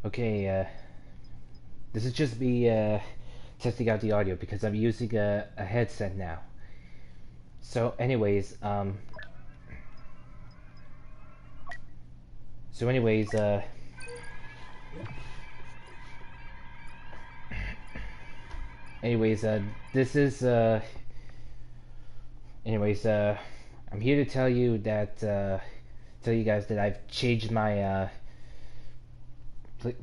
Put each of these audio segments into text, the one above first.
Okay, this is just me testing out the audio because I'm using a headset now. So, anyways, um, so anyways, uh, anyways, this is anyways, I'm here to tell you that tell you guys that I've changed my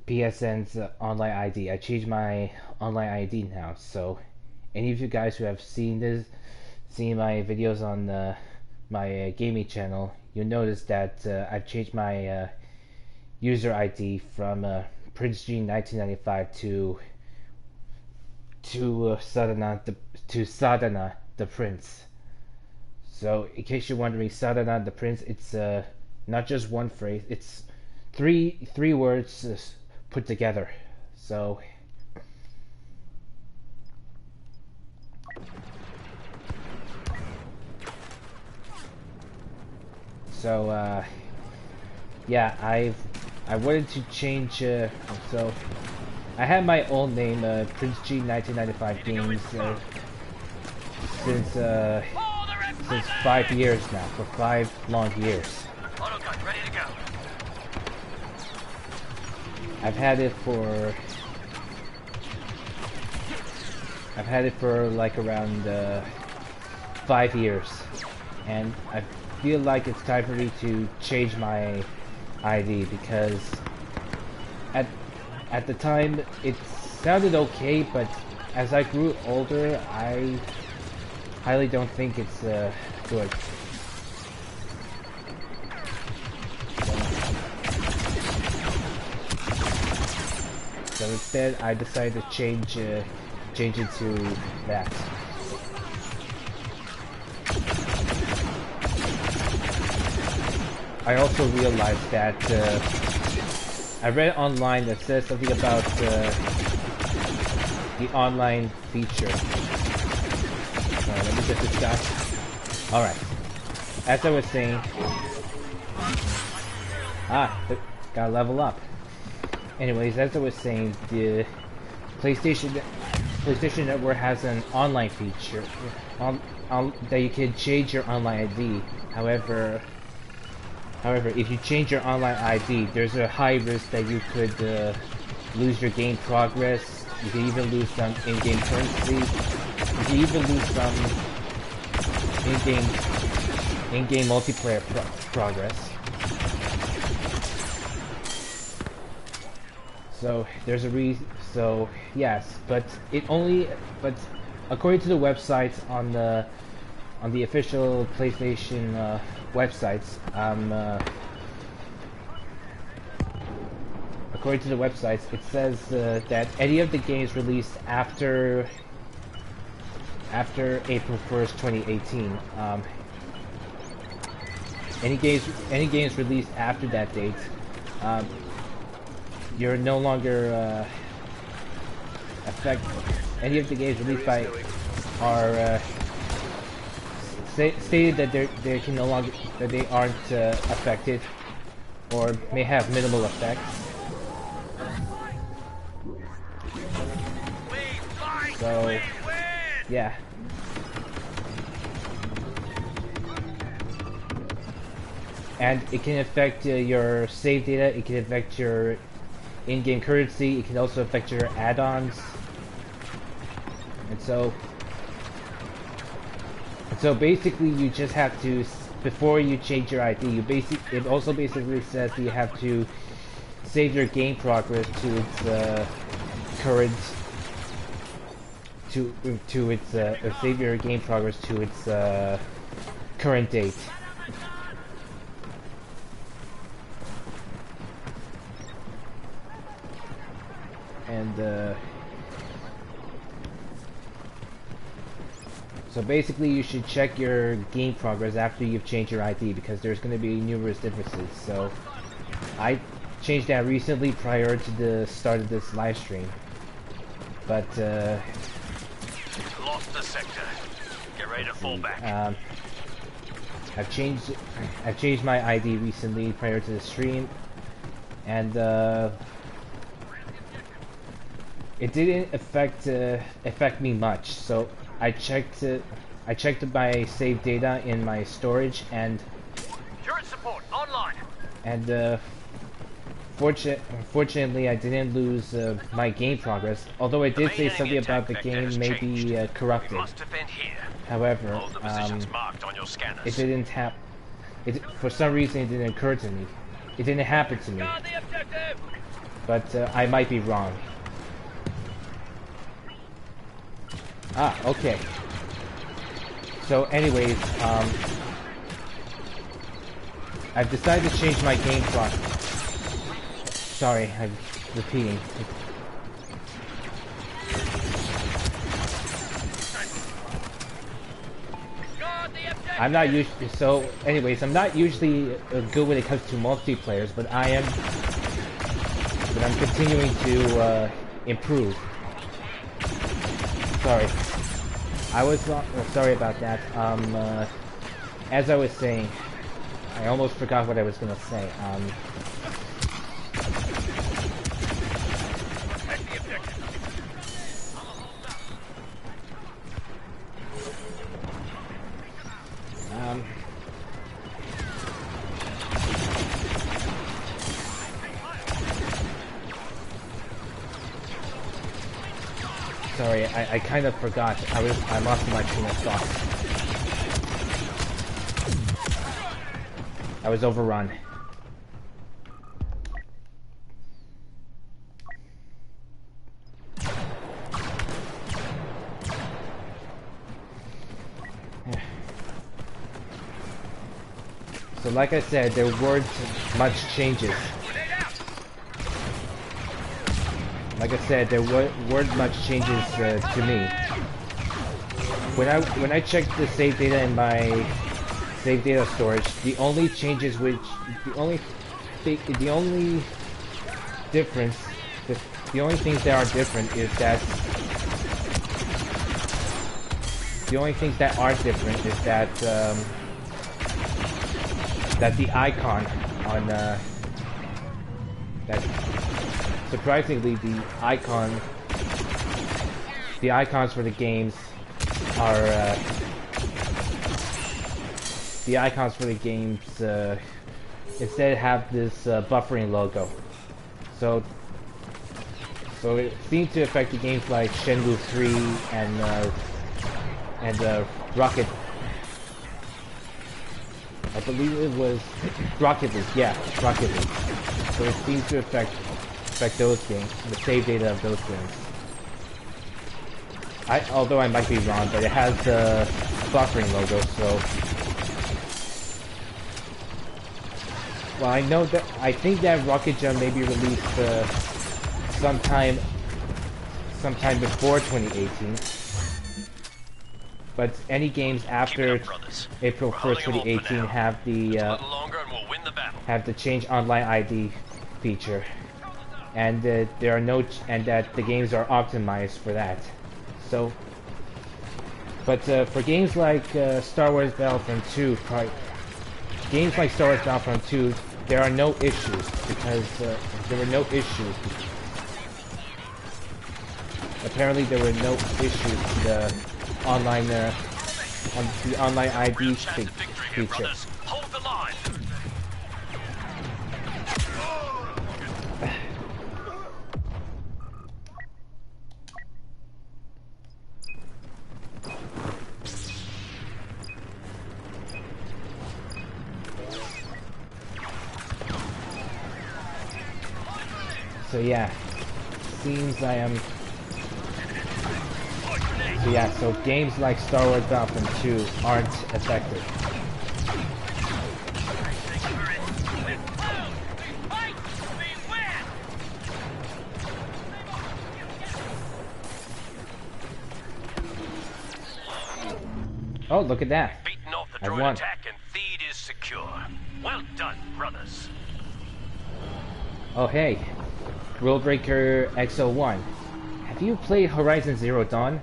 PSN's online ID. I changed my online ID now. So, any of you guys who have seen my videos on my gaming channel, you'll notice that I've changed my user ID from Prince G 1995 to Sadhana the Prince. So, in case you're wondering, Sadhana the Prince, it's not just one phrase; it's three words put together. So, so yeah, I wanted to change. So I had my old name, Prince G 1995 Games, since uh, since 5 years now, for 5 long years. Autogun ready to go. I've had it for like around 5 years, and I feel like it's time for me to change my ID because at at the time it sounded okay, but as I grew older, I highly don't think it's good. So instead, I decided to change it to that. I also realized that I read online that says something about the online feature. Let me get this guy. Alright. As I was saying... gotta level up. Anyways, as I was saying, the PlayStation Network has an online feature that you can change your online ID. However, if you change your online ID, there's a high risk that you could lose your game progress. You can even lose some in-game currency. You can even lose some in-game multiplayer progress. So there's a reason. So yes, but according to the websites on the official PlayStation websites, according to the websites, it says that any of the games released after April 1st, 2018, any games released after that date, you're no longer affect any of the games released by are stated that they can no longer that they aren't affected or may have minimal effects. So yeah. And it can affect your save data, it can affect your in-game currency, it can also affect your add-ons. And so basically you just have to, before you change your ID, it also basically says that you have to save your game progress to its current save your game progress to its current date. And so basically you should check your game progress after you've changed your ID because there's going to be numerous differences. So I changed that recently prior to the start of this live stream. But lost the sector. Get ready to fall back. I've changed my ID recently prior to the stream, and it didn't affect me much. So I checked my save data in my storage, and Turret support online. and fortunately I didn't lose my game progress. Although it did say something about the game may be We corrupted. must defend here. However, Hold the positions marked on your scanners. it didn't for some reason it didn't occur to me. It didn't happen to me. Guard the objective. But I might be wrong. Ah, okay. So anyways, I've decided to change my game clock. Sorry, I'm repeating. Guard the objective. I'm not anyways, I'm not usually good when it comes to multiplayers, but I'm continuing to improve. Sorry. I was sorry about that. As I was saying, I almost forgot what I was gonna say. Sorry, I kind of forgot. I lost my train of thought. I was overrun. So like I said, there weren't much changes. Like I said, there weren't much changes to me. When I checked the save data in my save data storage, the only changes the only difference, the only things that are different is that that the icon on that. Surprisingly, the icons for the games are instead have this buffering logo. So it seems to affect the games like Shenmue 3 and Rocket. I believe it was Rocket League. Yeah, Rocket League. So it seems to affect those games, the save data of those games. Although I might be wrong, but it has the buffering logo, so... Well, I think that Rocket Jump may be released sometime before 2018. But any games after April 1st, 2018 have the change online ID feature. And there are and that the games are optimized for that. So, but for games like Star Wars Battlefront II, there are no issues because there were no issues. Apparently, there were no issues with the online ID feature. Hold the line. So yeah, seems I am. So yeah, so games like Star Wars Battlefront 2 aren't affected. Oh, look at that! Beaten off the I droid won. attack and Theed is secure. Well done, brothers. Oh hey, Rulebreaker XO1. Have you played Horizon Zero Dawn?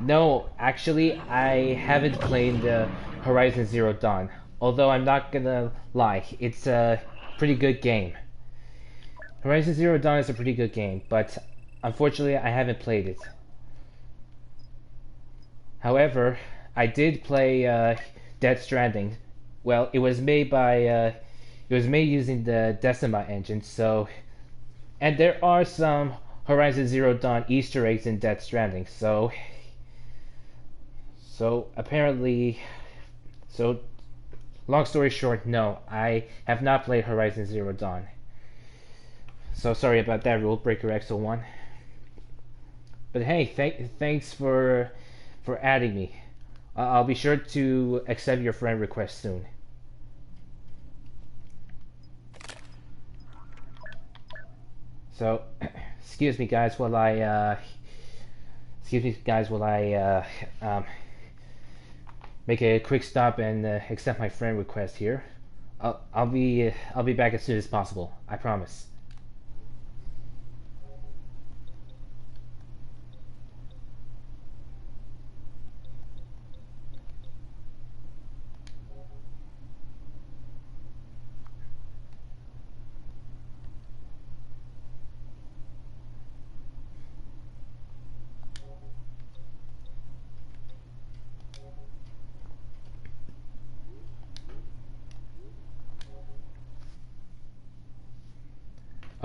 No, actually, I haven't played Horizon Zero Dawn. Although I'm not gonna lie, it's a pretty good game. Horizon Zero Dawn is a pretty good game, but unfortunately I haven't played it. However, I did play Death Stranding. Well, it was made using the Decima engine, so and there are some Horizon Zero Dawn Easter eggs in Death Stranding, so apparently, so long story short, no, I have not played Horizon Zero Dawn. So sorry about that, Rule Breaker XO1. But hey, thanks for adding me. I'll be sure to accept your friend request soon. So, excuse me, guys, while I make a quick stop and accept my friend request here. I'll be back as soon as possible. I promise.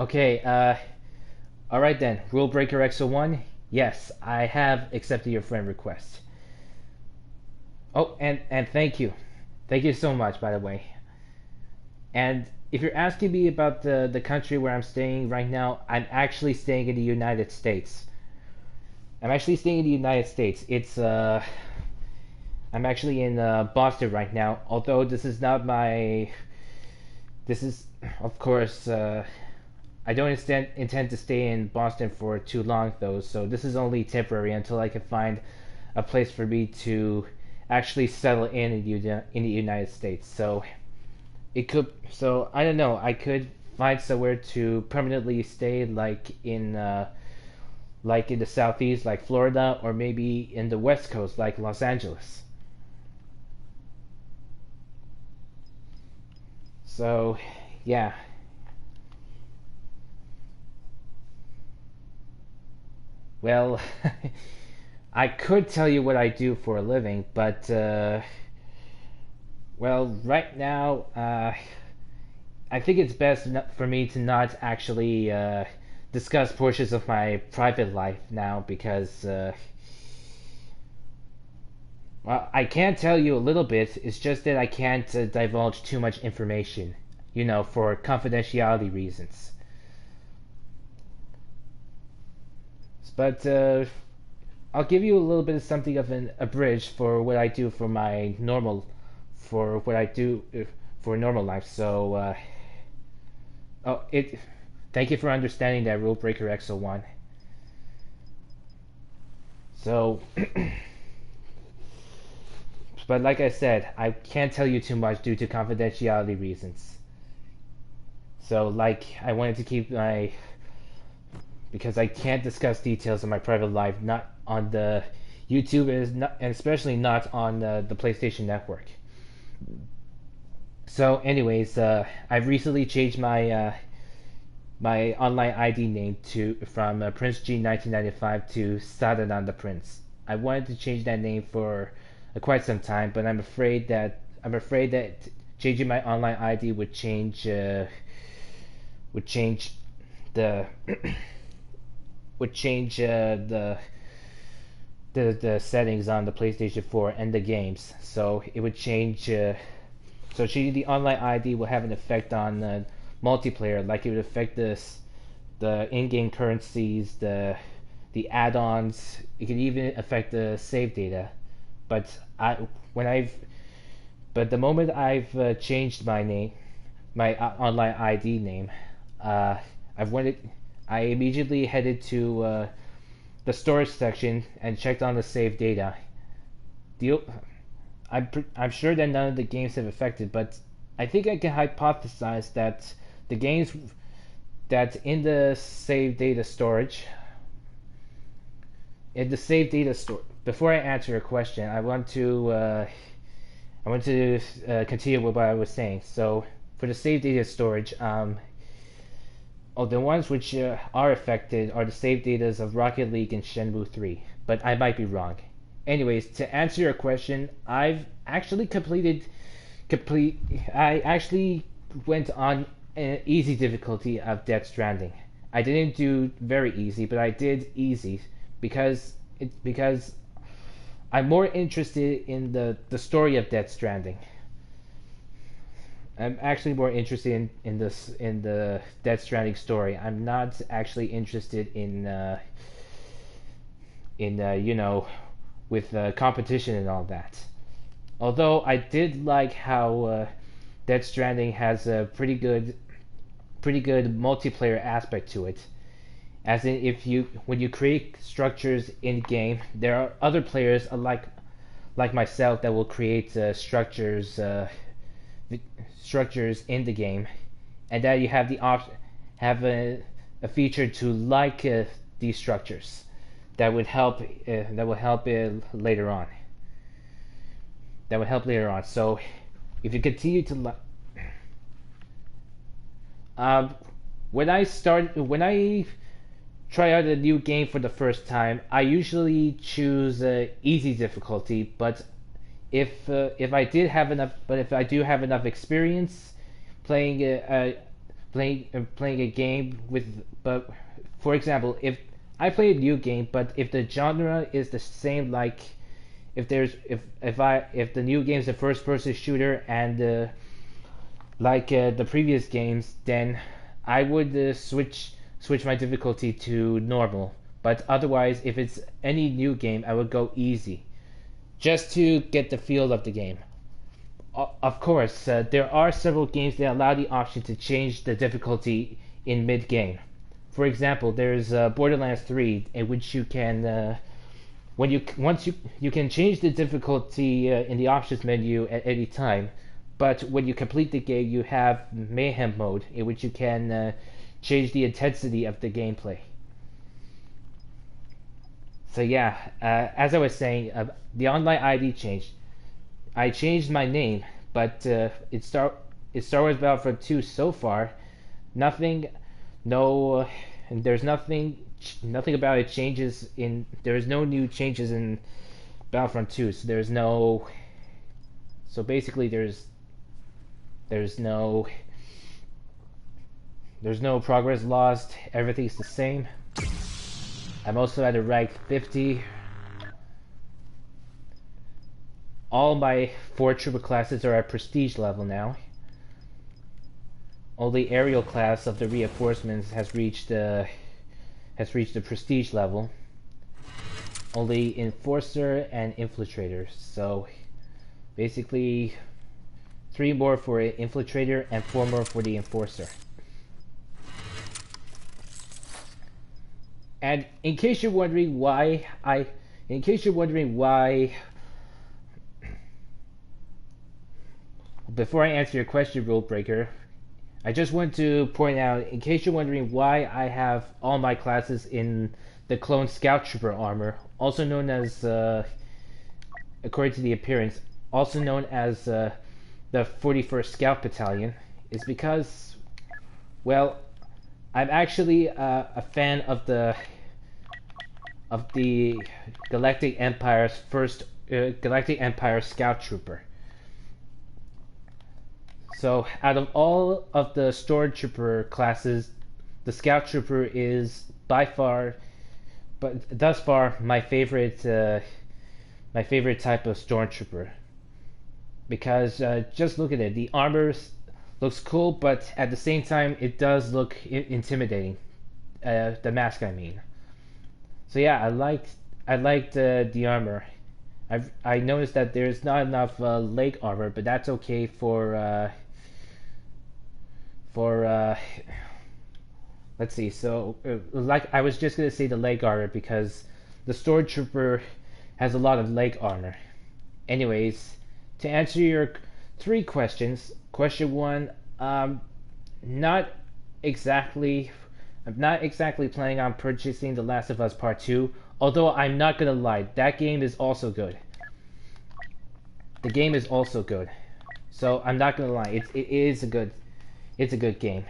Okay, alright then. Rule Breaker XO1, yes, I have accepted your friend request. Oh, and thank you. Thank you so much, by the way. And if you're asking me about the country where I'm staying right now, I'm actually staying in the United States. I'm actually staying in the United States. I'm actually in Boston right now, although this is not my... This is, of course, I don't intend to stay in Boston for too long, though, so this is only temporary until I can find a place for me to actually settle in the United States. So I don't know, I could find somewhere to permanently stay, like in the southeast, like Florida, or maybe in the West Coast, like Los Angeles. So, yeah. Well, I could tell you what I do for a living, but well, right now, I think it's best for me to not actually discuss portions of my private life now because, well, I can tell you a little bit. It's just that I can't divulge too much information, for confidentiality reasons. But I'll give you a little bit of something of an abridged for what I do for my normal, for what I do for normal life. So, oh, it. Thank you for understanding that, Rule Breaker XO1. So, but like I said, I can't tell you too much due to confidentiality reasons. So, like, I wanted to keep my, because I can't discuss details of my private life, not on the YouTube, and especially not on the PlayStation Network. So, anyways, I've recently changed my online ID name from Prince G 1995 to SadhanaThePrince. I wanted to change that name for quite some time, but I'm afraid that changing my online ID would change the would change the settings on the PlayStation 4 and the games. So it would change. So changing the online ID will have an effect on multiplayer, like it would affect the in-game currencies, the add-ons. It could even affect the save data. But the moment I've changed my name, my online ID name, I immediately headed to the storage section and checked on the save data. I'm sure that none of the games have affected, but I think I can hypothesize that the games that in the save data storage, before I answer your question, I want to continue with what I was saying. So for the save data storage, Oh, the ones which are affected are the save datas of Rocket League and Shenmue 3, but I might be wrong. Anyways, to answer your question, I've actually complete. I actually went on an easy difficulty of Death Stranding. I didn't do very easy, but I did easy because I'm more interested in the story of Death Stranding. I'm actually more interested in the Death Stranding story. I'm not actually interested in you know, with competition and all that. Although I did like how Death Stranding has a pretty good multiplayer aspect to it. As in, if you when you create structures in game, there are other players like myself that will create structures in the game, and that you have the have a feature to like these structures that would help later on. That would help later on. So if you continue to when I try out a new game for the first time, I usually choose easy difficulty. But if I do have enough experience playing playing a game with, but for example, if I play a new game, but if the genre is the same, like if the new game is a first person shooter and like the previous games, then I would switch my difficulty to normal. But otherwise, if it's any new game, I would go easy, just to get the feel of the game. Of course, there are several games that allow the option to change the difficulty in mid-game. For example, there's Borderlands 3, in which you can you can change the difficulty in the options menu at any time. But when you complete the game, you have Mayhem mode, in which you can change the intensity of the gameplay. So yeah, as I was saying, the online ID changed. I changed my name, but it's Star Wars Battlefront 2 so far. Nothing, no, and there's nothing about it changes in. There's no new changes in Battlefront 2. So there's no. So basically, there's no progress lost. Everything's the same. I'm also at a rank 50. All my 4 trooper classes are at prestige level now. Only aerial class of the reinforcements has reached the prestige level. Only enforcer and infiltrator. So basically 3 more for infiltrator and 4 more for the enforcer. And in case you're wondering why before I answer your question, Rule Breaker, I just want to point out, in case you're wondering why I have all my classes in the clone Scout Trooper armor, also known as, according to the appearance, also known as the 41st Scout Battalion, is because, well, I'm actually a fan of the Galactic Empire's Galactic Empire Scout Trooper. So out of all of the Stormtrooper classes, the Scout Trooper is by far, but thus far, my favorite type of Stormtrooper. Because just look at it, the armor looks cool, but at the same time, it does look intimidating. The mask, I mean. So yeah, I liked the armor. I noticed that there's not enough leg armor, but that's okay for let's see. So like I was just gonna say the leg armor because the Stormtrooper has a lot of leg armor. Anyways, to answer your 3 questions. Question 1, not exactly. I'm not exactly planning on purchasing The Last of Us Part 2, although I'm not gonna lie, that game is also good. The game is also good, so I'm not gonna lie. It's a good game,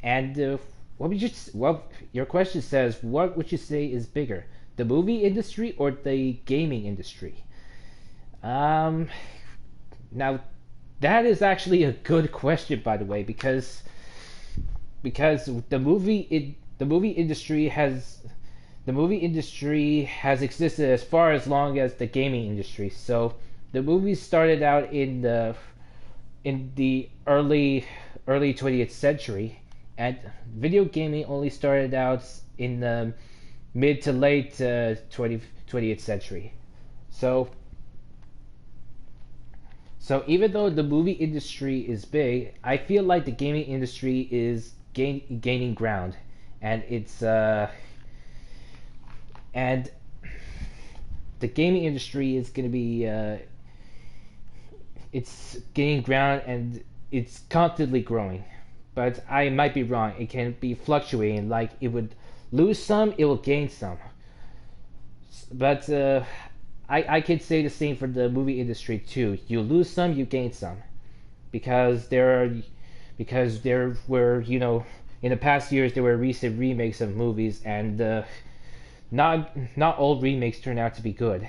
and what would you? Well, your question says, what would you say is bigger, the movie industry or the gaming industry? Um, Now that is actually a good question, by the way, because the movie industry has existed as far as long as the gaming industry. So the movies started out in the early 20th century, and video gaming only started out in the mid to late 20th century. So so even though the movie industry is big, I feel like the gaming industry is gaining ground, and and the gaming industry is going to be it's gaining ground and it's constantly growing. But I might be wrong. It can be fluctuating. Like it would lose some, it will gain some. But I could say the same for the movie industry too. You lose some, you gain some, because there were, in the past years there were recent remakes of movies, and not all remakes turn out to be good.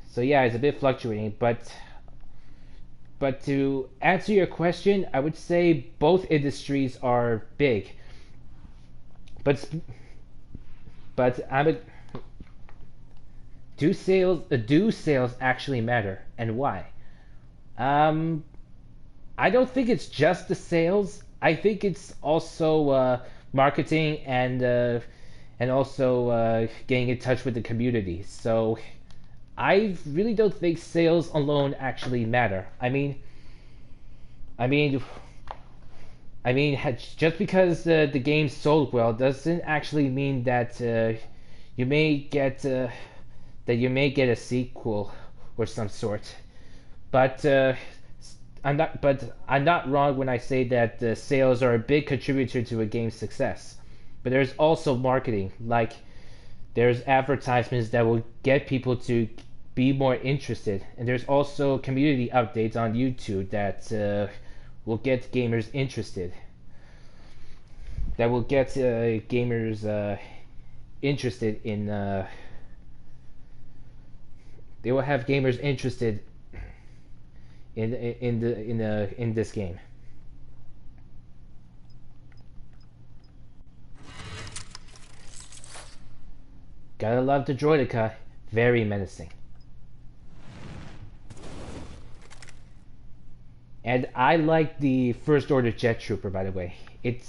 So yeah, it's a bit fluctuating, but to answer your question, I would say both industries are big. But I'm a do sales actually matter, and why? I don't think it's just the sales. I think it's also marketing and also getting in touch with the community. So I really don't think sales alone actually matter. I mean, just because the game sold well doesn't actually mean that you may get a sequel or some sort. But I'm not wrong when I say that sales are a big contributor to a game's success. But there's also marketing, like there's advertisements that will get people to be more interested, and there's also community updates on YouTube that will get gamers interested. That will get gamers interested in. They will have gamers interested in this game. Gotta love the Droideka, very menacing. And I like the First Order Jet Trooper, by the way. It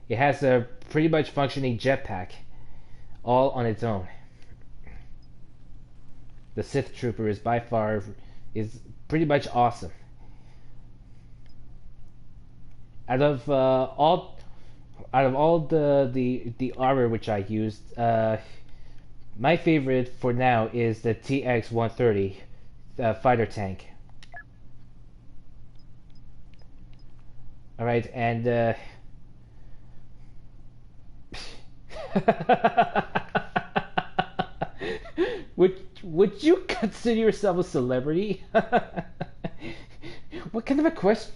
has a pretty much functioning jetpack, all on its own. The Sith Trooper is pretty much awesome. Out of all the armor which I used, my favorite for now is the TX-130 fighter tank. All right, and would you consider yourself a celebrity? What kind of a question?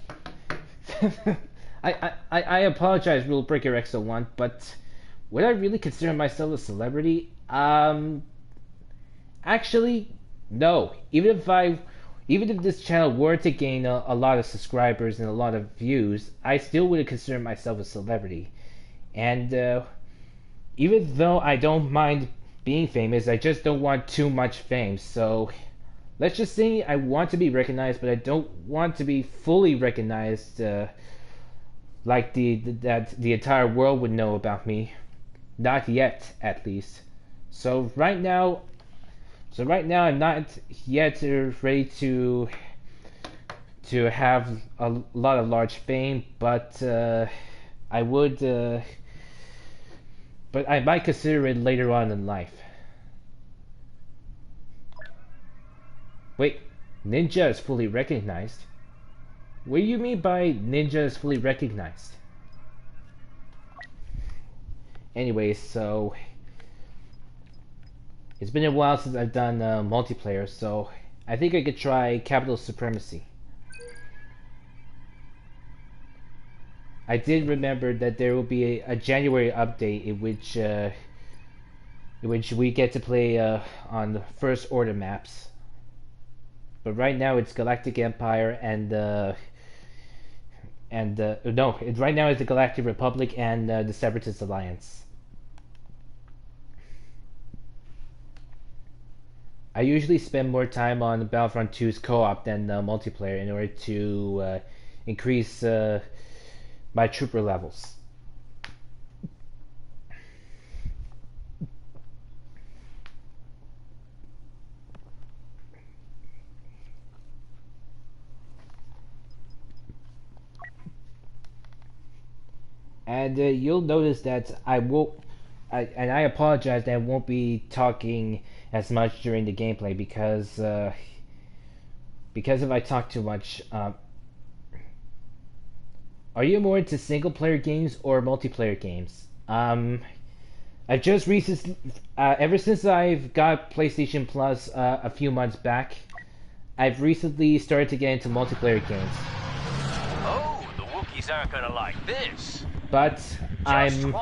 I apologize, Rule Breaker XO1, but would I really consider myself a celebrity? Actually, no. Even if this channel were to gain a lot of subscribers and a lot of views, I still wouldn't consider myself a celebrity. And even though I don't mind being famous, I just don't want too much fame. So let's just say I want to be recognized, but I don't want to be fully recognized, like that the entire world would know about me. Not yet, at least. So right now I'm not yet ready to have a lot of large fame, but I would. But I might consider it later on in life. Wait, ninja is fully recognized? What do you mean by ninja is fully recognized? Anyways, so it's been a while since I've done multiplayer, so I think I could try Capital Supremacy. I did remember that there will be a January update in which we get to play on the First Order maps. But right now it's Galactic Empire right now it's the Galactic Republic and the Separatist Alliance. I usually spend more time on Battlefront 2's co-op than multiplayer in order to increase my trooper levels. And you'll notice that I apologize that I won't be talking as much during the gameplay because if I talk too much. Are you more into single player games or multiplayer games? I just recently, ever since I've got PlayStation Plus a few months back, I've recently started to get into multiplayer games. Oh, the Wookiees aren't gonna like this. But I'm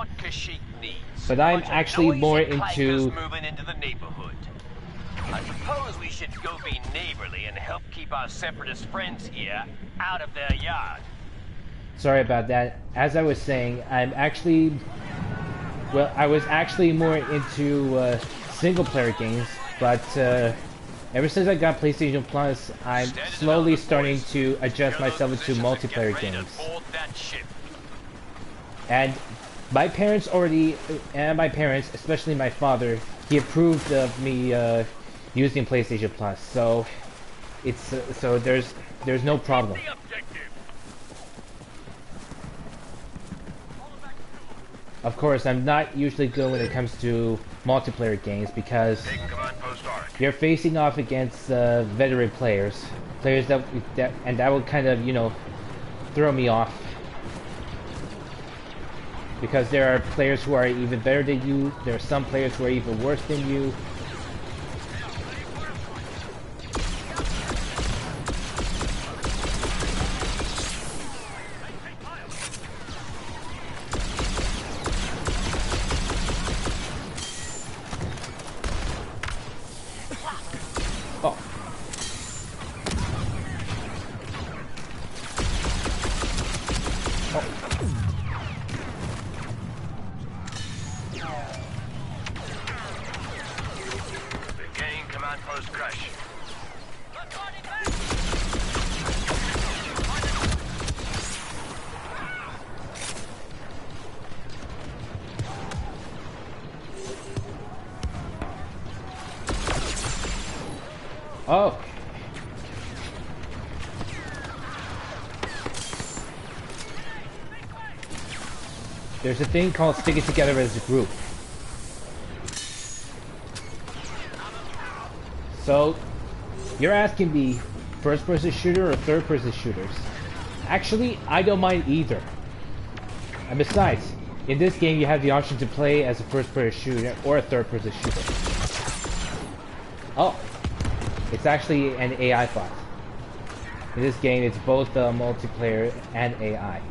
actually more into moving into the neighborhood. I suppose we should go be neighborly and help keep our separatist friends here out of their yard. Sorry about that. As I was saying, I was actually more into single-player games, but ever since I got PlayStation Plus, I'm slowly starting to adjust myself into multiplayer games. And my parents, especially my father, he approved of me using PlayStation Plus, so there's no problem. Of course, I'm not usually good when it comes to multiplayer games because you're facing off against veteran players that will kind of, throw me off. Because there are players who are even better than you, there are some players who are even worse than you. Oh. There's a thing called sticking together as a group. So, you're asking me first-person shooter or third-person shooters? Actually, I don't mind either. And besides, in this game you have the option to play as a first-person shooter or a third-person shooter. Oh. It's actually an AI bot. In this game, it's both multiplayer and AI.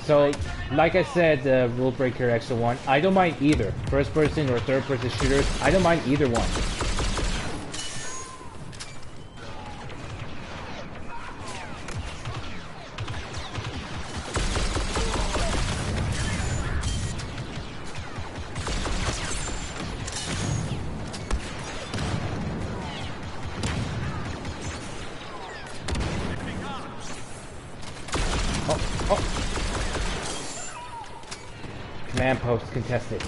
So, like I said, Rule Breaker Extra 1, I don't mind either. First person or third person shooters, I don't mind either one. Command post contested.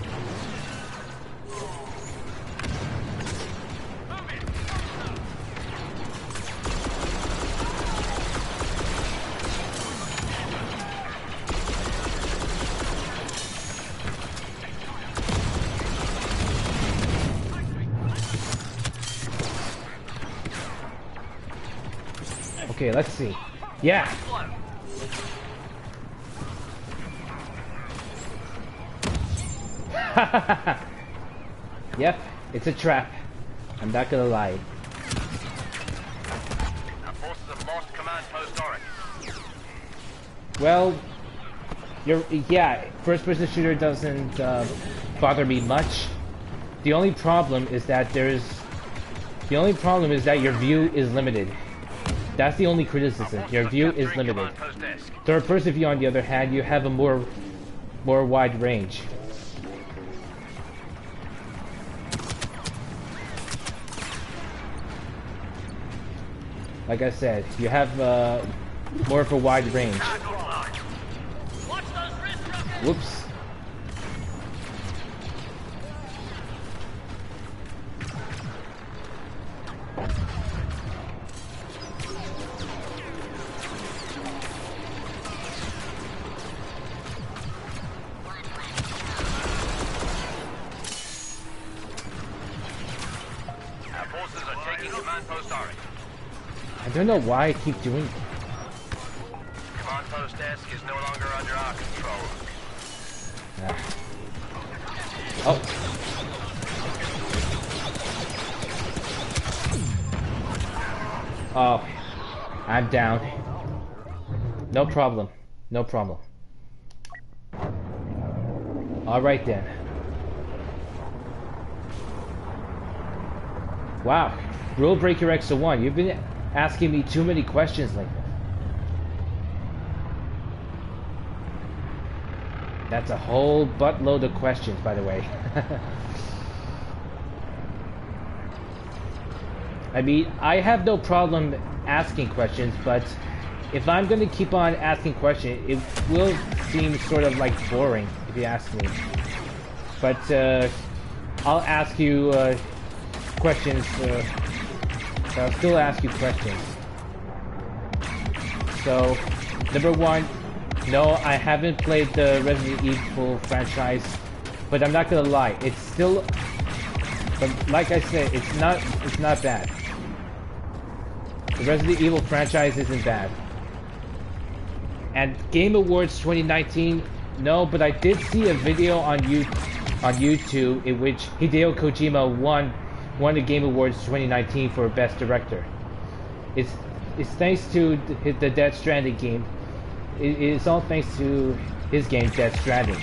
Okay, let's see. Yeah. Yep, it's a trap. I'm not gonna lie. Our forces have lost command post Oryx. Well, yeah, first-person shooter doesn't bother me much. The only problem is that your view is limited. That's the only criticism. Your view is limited. Third-person view, on the other hand, you have a more wide range. Like I said, you have more of a wide range. Whoops. Our forces are taking command post Orange. I don't know why I keep doing it. Command post desk is no longer under our control. Oh. Oh. I'm down. No problem. No problem. Alright then. Wow. Rule Breaker X01, you've been asking me too many questions lately. That's a whole buttload of questions, by the way. I mean, I have no problem asking questions, but if I'm going to keep on asking questions, it will seem sort of like boring, if you ask me. But I'll ask you questions. I'll still ask you questions. So, number one, no, I haven't played the Resident Evil franchise, but I'm not gonna lie, it's still, but like I said, it's not bad. The Resident Evil franchise isn't bad. And Game Awards 2019, no, but I did see a video on YouTube in which Hideo Kojima won the Game Awards 2019 for Best Director. It's thanks to the Death Stranding game. It's all thanks to his game, Death Stranding.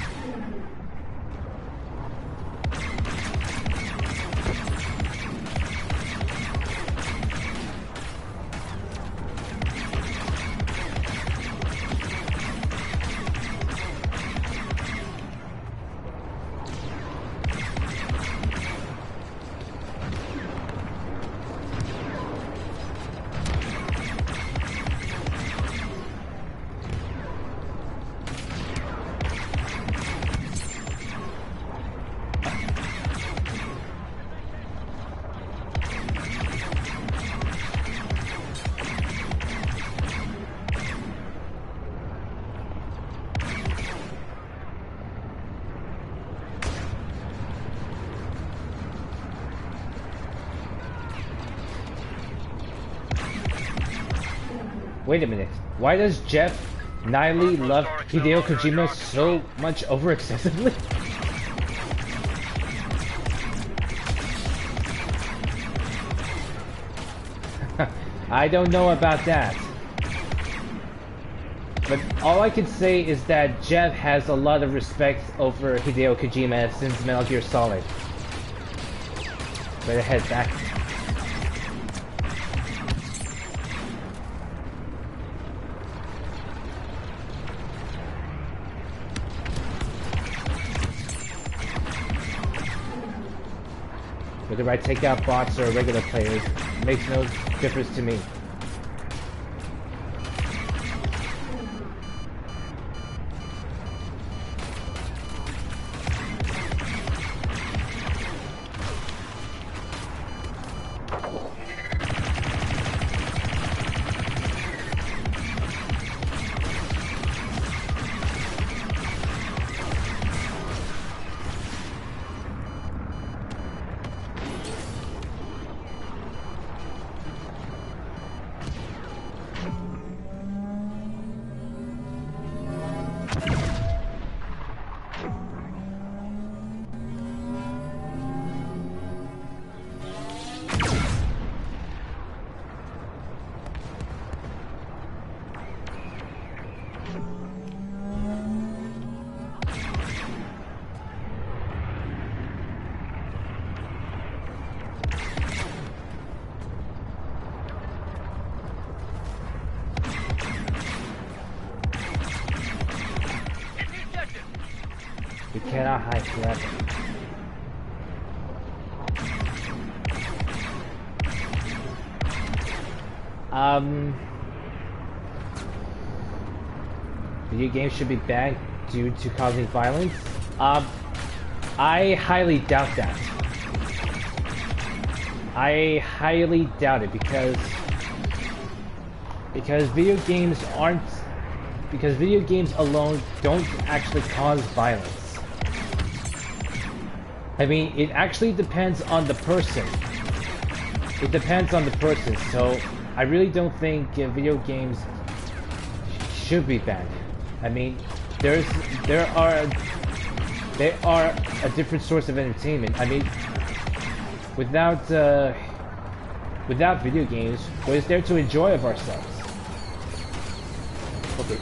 Wait a minute. Why does Jeff Niley love Hideo Kojima so much over excessively? I don't know about that. But all I can say is that Jeff has a lot of respect over Hideo Kojima since Metal Gear Solid. Right ahead, back. Whether I take out bots or regular players, it makes no difference to me. You cannot hide forever. Video games should be banned due to causing violence? I highly doubt that. I highly doubt it because video games aren't because video games alone don't actually cause violence. I mean, it actually depends on the person. It depends on the person, so I really don't think video games should be banned. I mean, they are a different source of entertainment. I mean, without video games, what is there to enjoy of ourselves? Okay.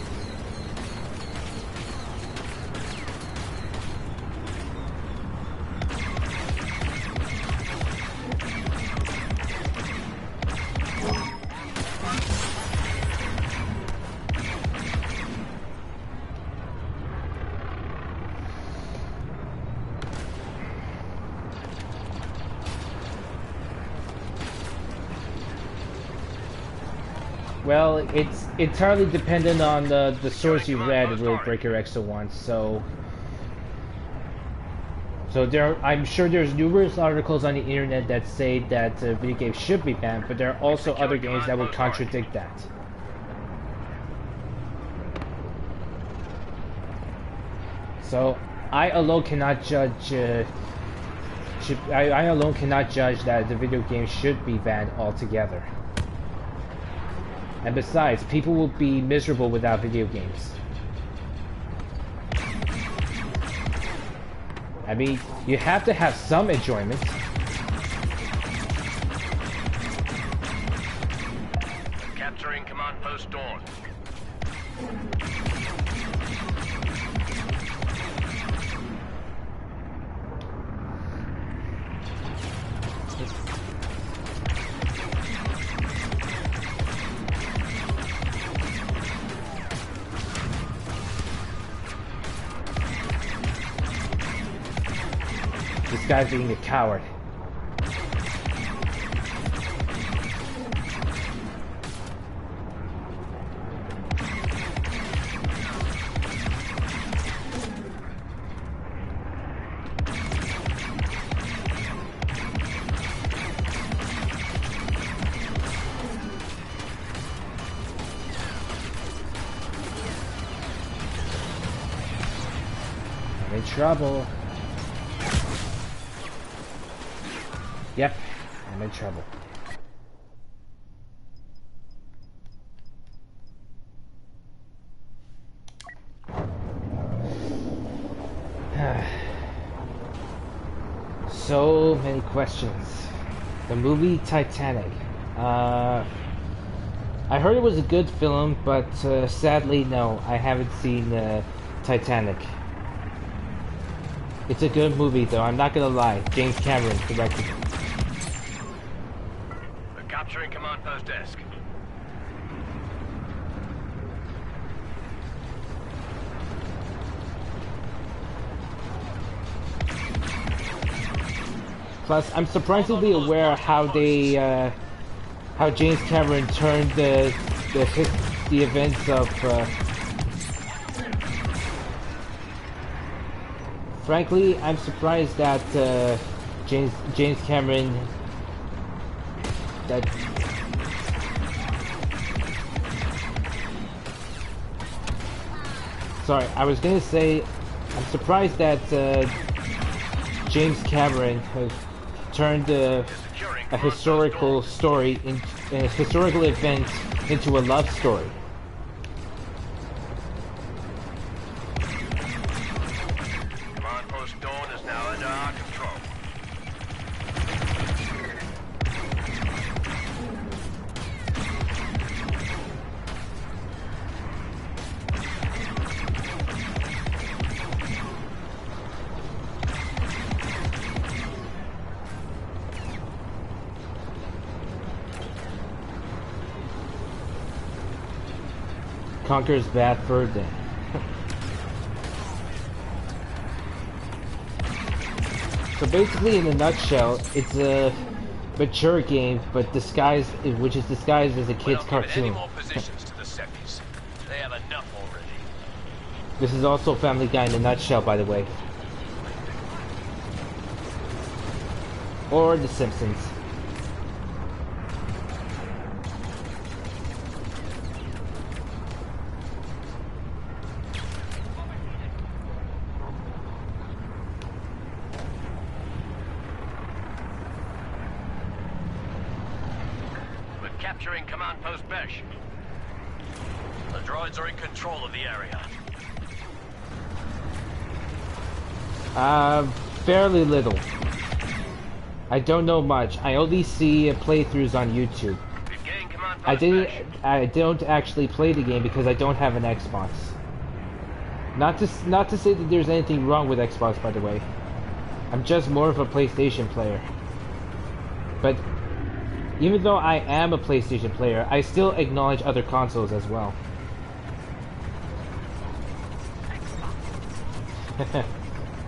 Well, it's entirely dependent on the source you read, Rule Breaker X01. So I'm sure there's numerous articles on the internet that say that video games should be banned, but there are also other games that would contradict that. So I alone cannot judge. I alone cannot judge that the video game should be banned altogether. And besides, people will be miserable without video games. I mean, you have to have some enjoyment. Capturing Command Post Dawn. This guy's being a coward. I'm in trouble. Yep, I'm in trouble. So many questions. The movie Titanic. I heard it was a good film, but sadly, no, I haven't seen Titanic. It's a good movie, though. I'm not gonna lie. James Cameron directed it. Capturing Command Post desk. Plus, I'm surprisingly aware of how how James Cameron turned the events of. Frankly, I'm surprised that James Cameron. Sorry, I was gonna say, I'm surprised that James Cameron has turned a historical story, a historical event, into a love story. Command Post Dawn is now under our control. Conquer's bad fur day. So basically, in a nutshell, it's a mature game, but disguised, which is disguised as a kid's cartoon. Any more positions to the Seppies. They have enough already. This is also Family Guy in a nutshell, by the way. Or The Simpsons. Capturing Command Post Besh. The droids are in control of the area. Fairly little. I don't know much. I only see playthroughs on YouTube. We've gained Command Post I don't actually play the game because I don't have an Xbox. Not to say that there's anything wrong with Xbox, by the way. I'm just more of a PlayStation player. But even though I am a PlayStation player, I still acknowledge other consoles as well.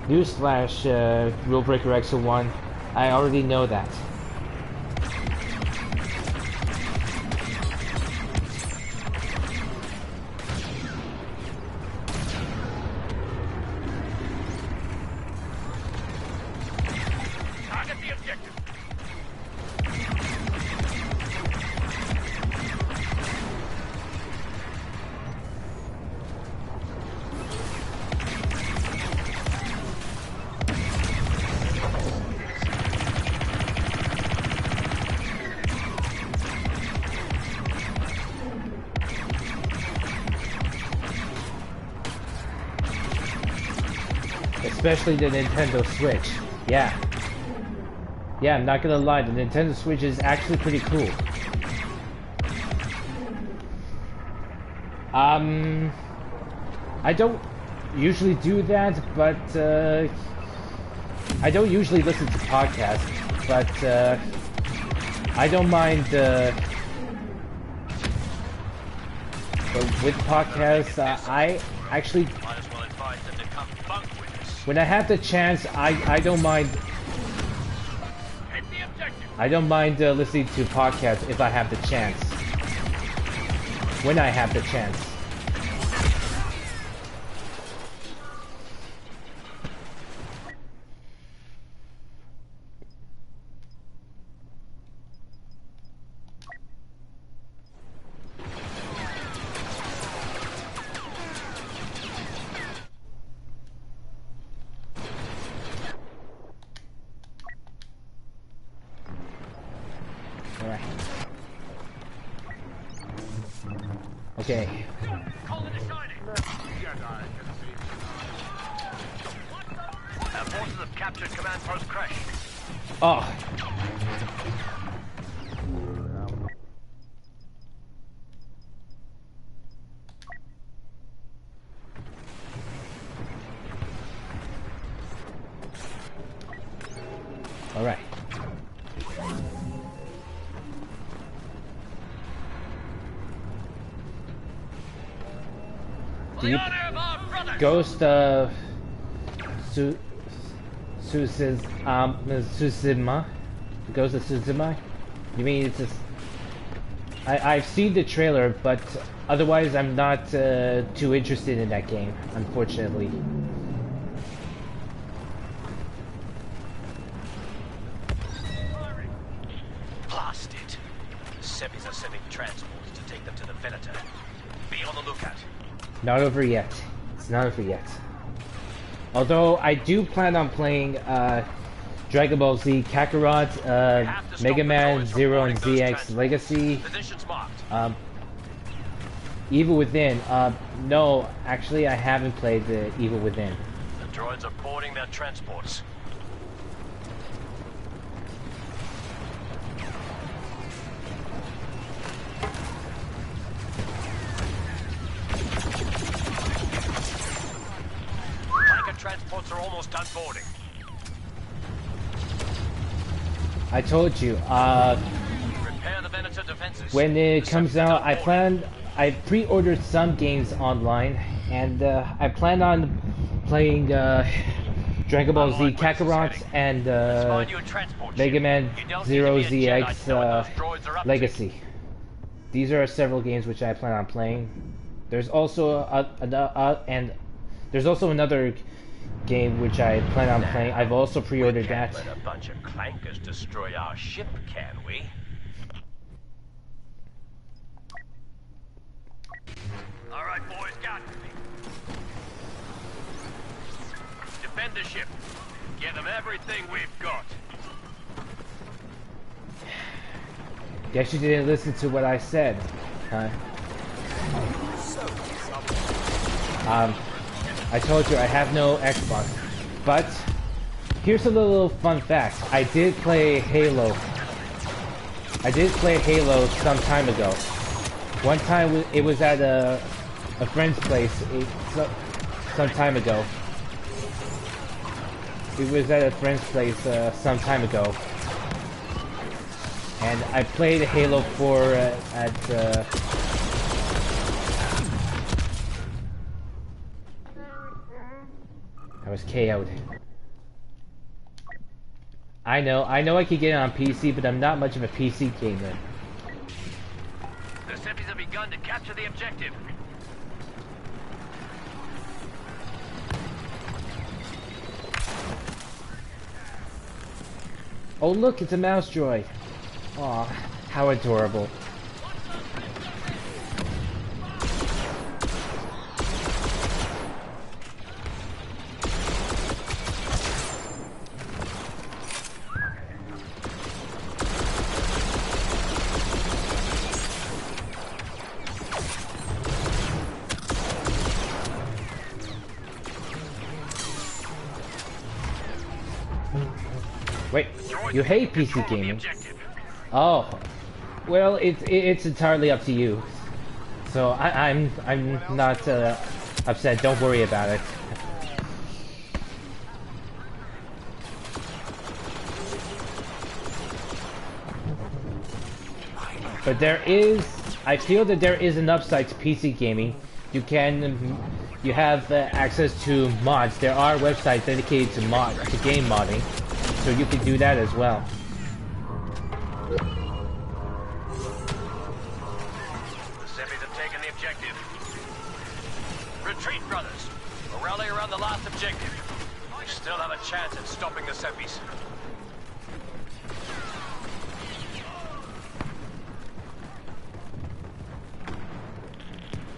Newsflash, Rule Breaker X01, I already know that. Target the objective. Especially the Nintendo Switch. Yeah. Yeah, I'm not gonna lie, the Nintendo Switch is actually pretty cool. I don't usually do that, but I don't usually listen to podcasts, but I don't mind but with podcasts, I actually, when I have the chance, I don't mind. I don't mind listening to podcasts if I have the chance. When I have the chance. Okay. Our forces have captured Command Post Crash. Oh. All right. Deep Ghost of Tsushima. Ghost of Tsushima. You mean it's just? I've seen the trailer, but otherwise I'm not too interested in that game, unfortunately. Blast it! The Seppies are sending transports to take them to the Venator. Be on the lookout. Not over yet. It's not over yet. Although I do plan on playing Dragon Ball Z Kakarot, Mega Man Zero and ZX Legacy, Evil Within. No, actually I haven't played the Evil Within. The droids are boarding their transports. Transports are almost done boarding. I told you, Repair the Venator defenses. when it comes out, I pre-ordered some games online, and I plan on playing Dragon Ball Z Unlike where this is Kakarot heading. and Let's find you a transport ship. Mega Man You don't Zero need to be a Jedi ZX to know what those droids are up to. Legacy. These are several games which I plan on playing. There's also there's also another game which I plan on playing. I've also pre-ordered We can't that. let a bunch of clankers destroy our ship, can we? All right, boys, got me. Defend the ship. Give them everything we've got. Guess you didn't listen to what I said, huh? I told you I have no Xbox, but here's a little fun fact. I did play Halo. I did play Halo some time ago. One time it was at a friend's place some time ago. It was at a friend's place some time ago. And I played Halo 4 I was KO'd. I know I could get it on PC, but I'm not much of a PC gamer. The Seppies have begun to capture the objective. Oh look, it's a mouse droid. Aw, how adorable. Wait, you hate PC gaming? Oh, well, it's entirely up to you. So I'm not upset. Don't worry about it. But I feel that there is an upside to PC gaming. You have access to mods. There are websites dedicated to game modding, so you can do that as well. Retreat, brothers. We'll rally around the last objective. We still have a chance at stopping the Seppies.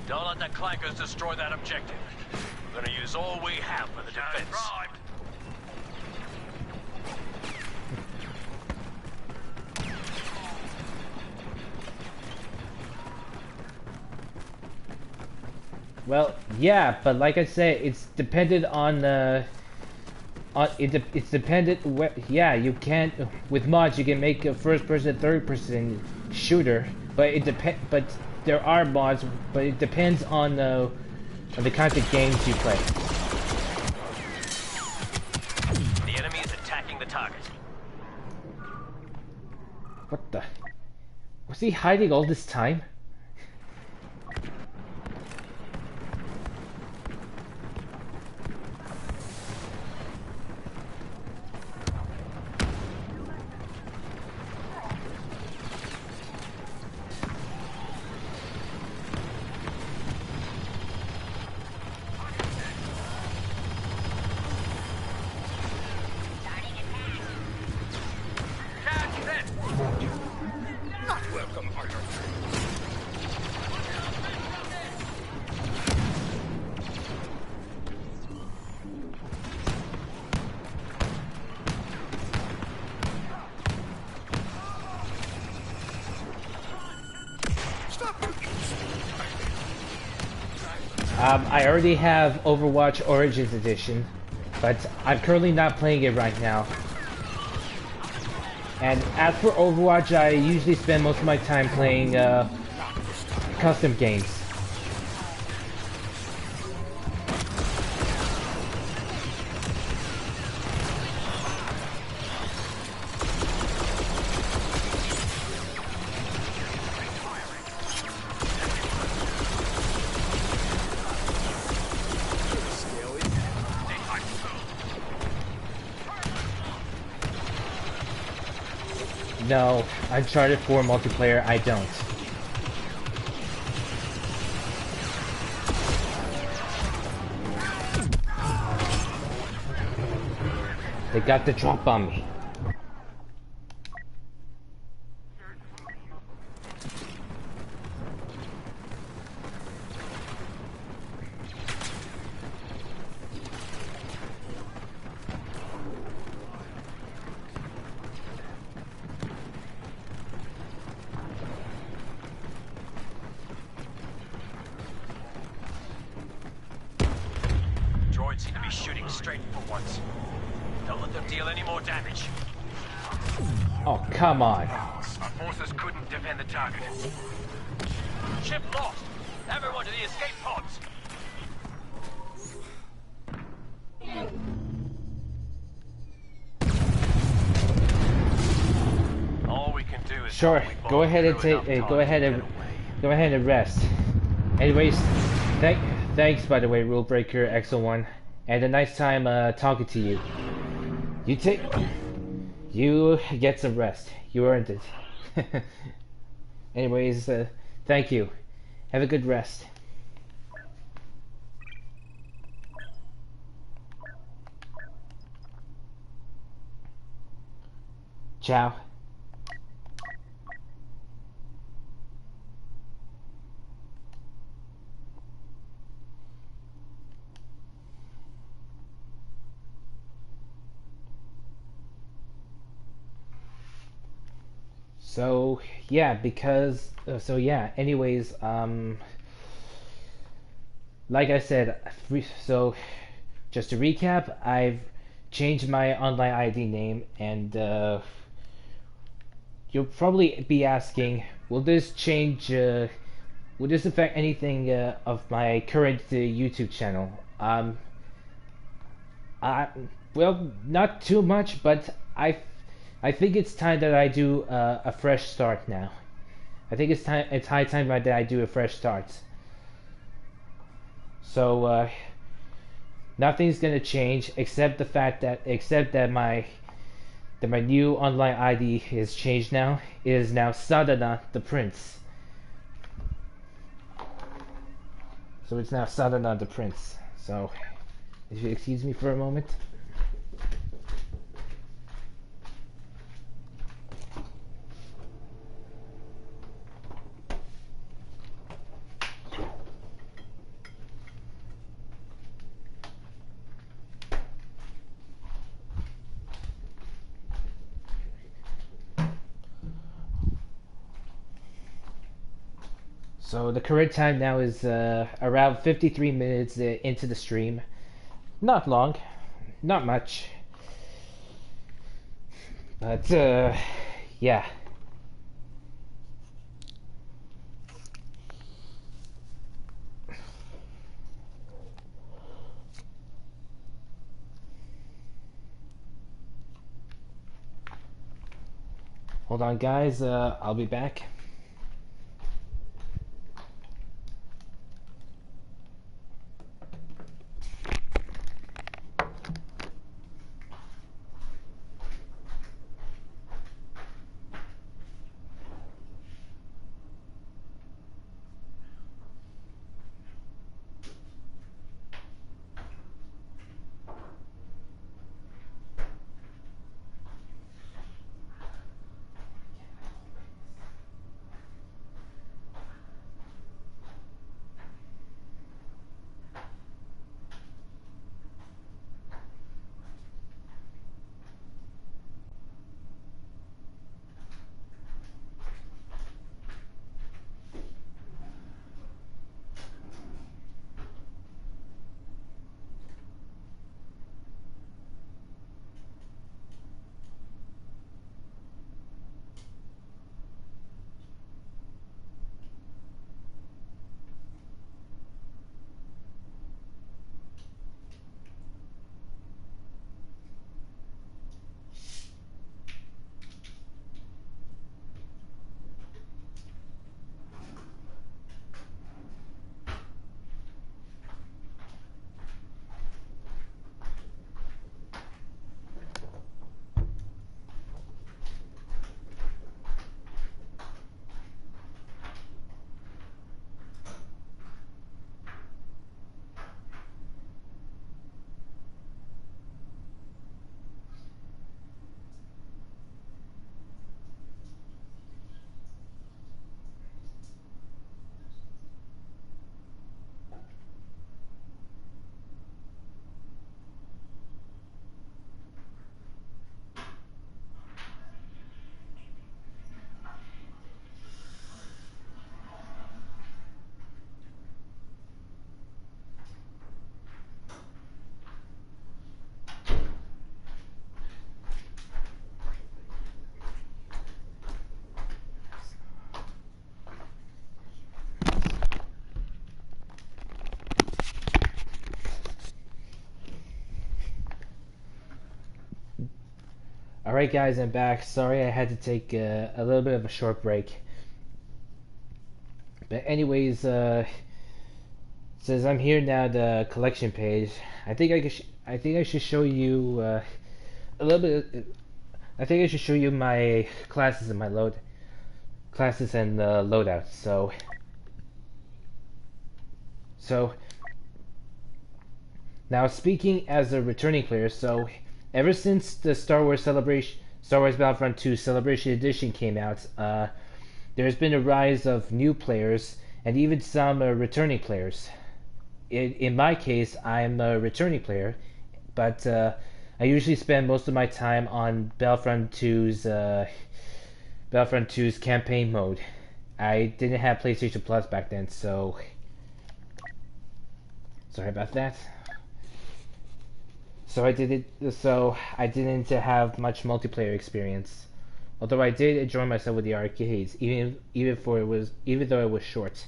Don't let the clankers destroy that objective. We're gonna use all we have for the defense. Well, yeah, but like I said, it's dependent on it's dependent. Yeah, you can't with mods. You can make a first-person, third-person shooter, but But there are mods, but it depends on the kinds of games you play. The enemy is attacking the target. What the? Was he hiding all this time? I already have Overwatch Origins Edition, but I'm currently not playing it right now. And as for Overwatch, I usually spend most of my time playing custom games. No, Uncharted 4 multiplayer, I don't. They got the drop on me. Droids seem to be shooting straight for once. Don't let them deal any more damage. Oh, come on. Our forces couldn't defend the target. Ship lost! Everyone to the escape pods! All we can do is Sure, go ahead and go ahead and rest. Anyways, thanks by the way, Rule Breaker XO1, and a nice time talking to you. You get some rest. You earned it. Anyways, thank you. Have a good rest. Ciao. So yeah, because anyways, like I said, so just to recap, I've changed my online ID name, and you'll probably be asking, will this affect anything of my current YouTube channel? I, well, not too much, but I think it's time that I do a fresh start now. I think it's high time that I do a fresh start. So nothing's gonna change except that my new online ID is changed now. It is now SadhanaThePrince. So it's now SadhanaThePrince. So if you excuse me for a moment. So the current time now is around 53 minutes into the stream. Not long, not much, but yeah. Hold on, guys. I'll be back. Alright guys, I'm back. Sorry I had to take a little bit of a short break. But anyways, since I'm here now, the collection page, I think I should show you a little bit. I think I should show you my classes and loadouts. So now speaking as a returning player, so ever since the Star Wars Battlefront II Celebration Edition came out, there's been a rise of new players and even some returning players. In my case, I'm a returning player, but I usually spend most of my time on Battlefront 2's campaign mode. I didn't have PlayStation Plus back then, so sorry about that. So I didn't have much multiplayer experience. Although I did enjoy myself with the arcades, even though it was short.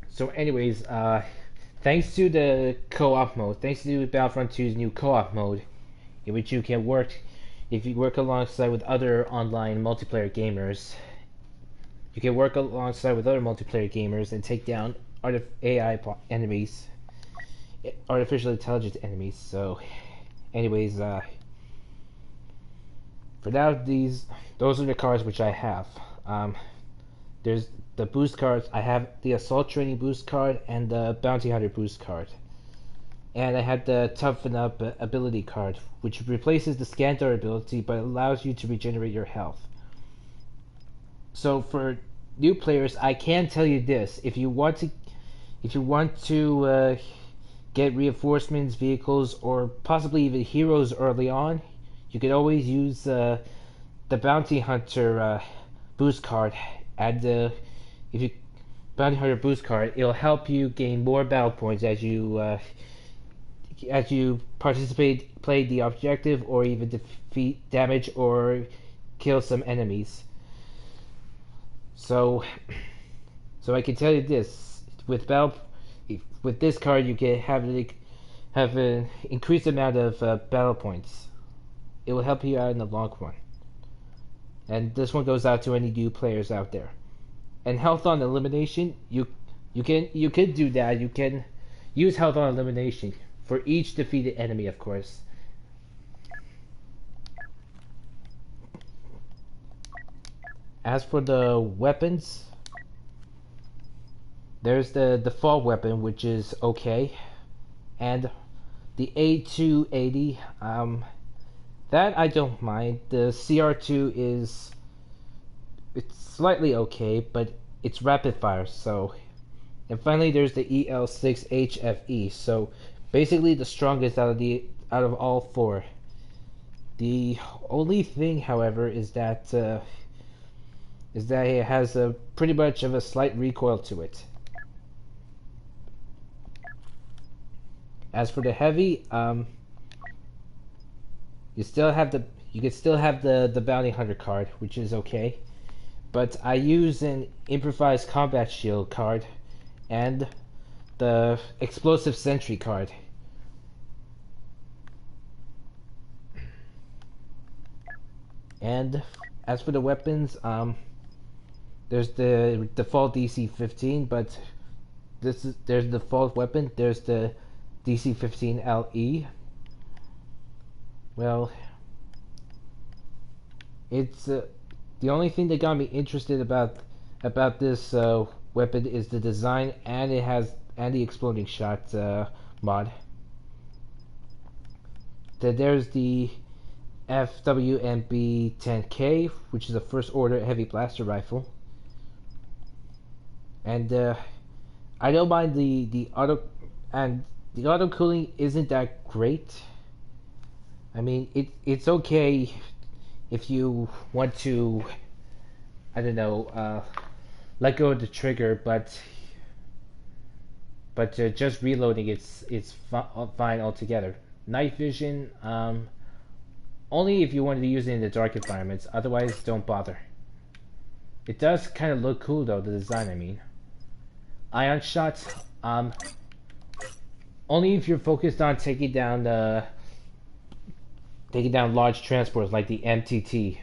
So anyways, thanks to the co-op mode, thanks to Battlefront 2's new co-op mode, in which you can work alongside with other online multiplayer gamers. You can work alongside with other multiplayer gamers and take down enemies, artificial intelligence enemies. So, anyways, for now, those are the cards which I have. There's the boost cards. I have the Assault Training boost card and the Bounty Hunter boost card. And I have the Toughen Up ability card, which replaces the Scan Dart ability but allows you to regenerate your health. So for new players, I can tell you this: if you want to get reinforcements, vehicles, or possibly even heroes early on, you can always use the Bounty Hunter boost card. And Bounty Hunter boost card, it'll help you gain more battle points as you play the objective, or even defeat, damage, or kill some enemies. So I can tell you this: with this card, you can have an increased amount of battle points. It will help you out in the long run. And this one goes out to any new players out there. And health on elimination, you can do that. You can use health on elimination for each defeated enemy, of course. As for the weapons, there's the default weapon, which is okay, and the A280, that I don't mind. The CR2 it's slightly okay, but it's rapid fire. So, and finally there's the EL6HFE. So basically the strongest out of all four. The only thing, however, is that it has a pretty much of a slight recoil to it. As for the heavy, you can still have the Bounty Hunter card, which is okay, but I use an Improvised Combat Shield card and the Explosive Sentry card. And as for the weapons, there's the default DC-15, but there's the default weapon. There's the DC-15 LE. Well, it's the only thing that got me interested about this weapon is the design, and the exploding shot mod. Then there's the FWMB-10K, which is a first order heavy blaster rifle, and I don't mind the auto cooling isn't that great. I mean, it's okay if you want to, I don't know, let go of the trigger, but just reloading it's fine altogether. Night vision, only if you wanted to use it in the dark environments. Otherwise, don't bother. It does kind of look cool though, the design. I mean, ion shots, only if you're focused on taking down taking down large transports like the MTT.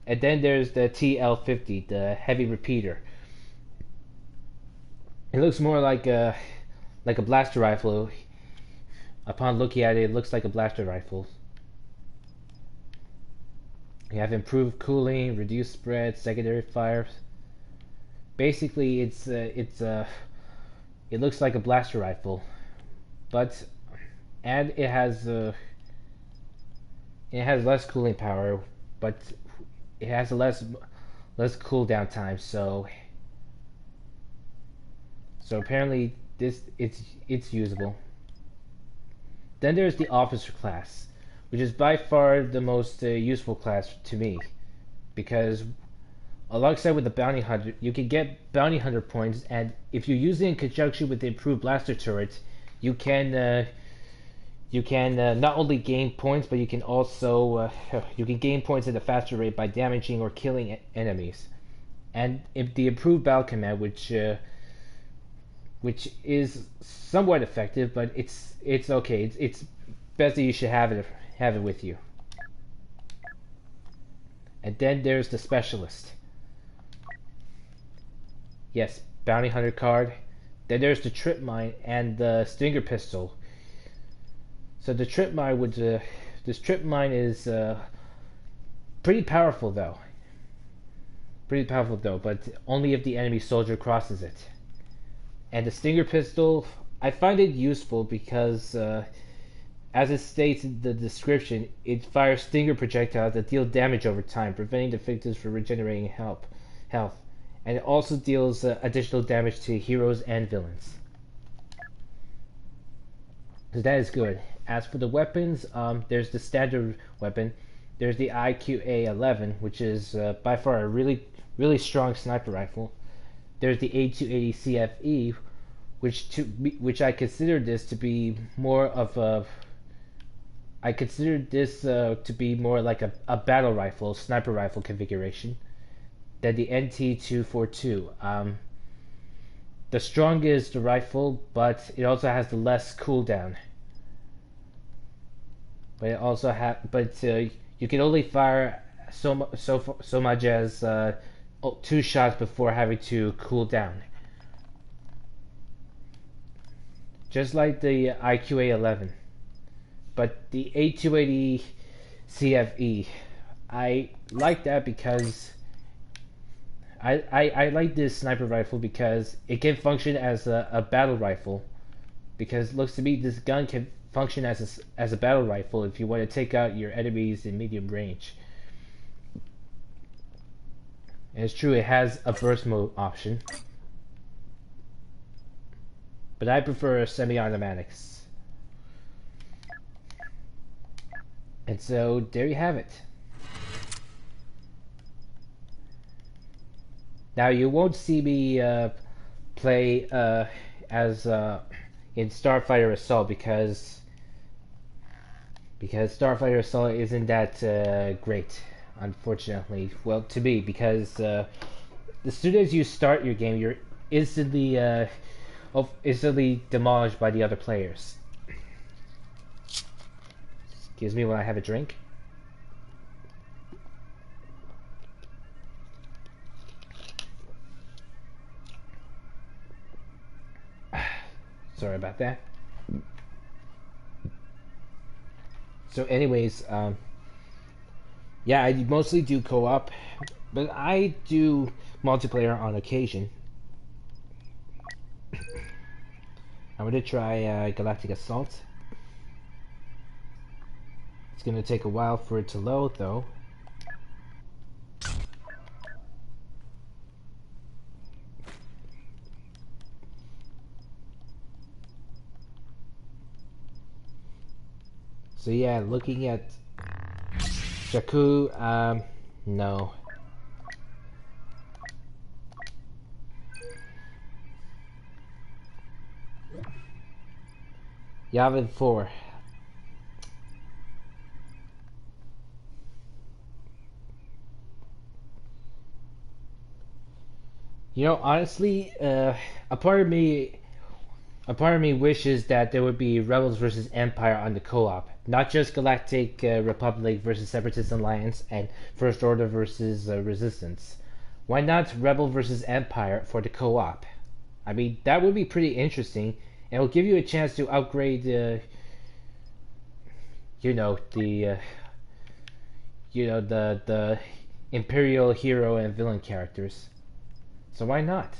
And then there's the TL-50, the heavy repeater. It looks more like a blaster rifle. Upon looking at it, it looks like a blaster rifle. You have improved cooling, reduced spread, secondary fire. Basically, it looks like a blaster rifle, but and it has less cooling power, but it has a less cooldown time. So apparently it's usable. Then there's the officer class, which is by far the most useful class to me, because alongside with the bounty hunter, you can get bounty hunter points, and if you use it in conjunction with the improved blaster turret, you can not only gain points, but you can also gain points at a faster rate by damaging or killing enemies. And if the improved battle command, which is somewhat effective, but it's okay. It's best that you should have it with you. And then there's the specialist. Yes, bounty hunter card. Then there's the trip mine and the stinger pistol. So the trip mine this trip mine is pretty powerful though. But only if the enemy soldier crosses it. And the stinger pistol, I find it useful because, as it states in the description, it fires stinger projectiles that deal damage over time, preventing the victims from regenerating health. And it also deals additional damage to heroes and villains. So that is good. As for the weapons, there's the standard weapon. There's the IQA-11, which is by far a really strong sniper rifle. There's the A280 CFE, which I consider this to be more of a. I consider this to be more like a battle rifle, sniper rifle configuration than the NT242. The strongest rifle, but it also has the less cooldown. But it also you can only fire so much as 2 shots before having to cool down. Just like the IQA-11. But the A280 CFE, I like that because I like this sniper rifle because it can function as a battle rifle. Because it looks to me this gun can function as a battle rifle if you want to take out your enemies in medium range. And it's true, it has a burst mode option. But I prefer semi-automatics. And so, there you have it. Now, you won't see me play as in Starfighter Assault because Starfighter Assault isn't that great, unfortunately. Well, to me, because as soon as you start your game, you're instantly demolished by the other players. Excuse me when I have a drink. Sorry about that. So anyways, yeah, I mostly do co-op, but I do multiplayer on occasion. I'm going to try Galactic Assault. It's going to take a while for it to load, though. So yeah, looking at Jakku, no. Yavin 4. You know, honestly, a part of me A part of me wishes that there would be Rebels versus Empire on the co-op, not just Galactic Republic versus Separatist Alliance and First Order versus Resistance. Why not Rebel versus Empire for the co-op? I mean, that would be pretty interesting, and it'll give you a chance to upgrade, you know, the Imperial hero and villain characters. So why not?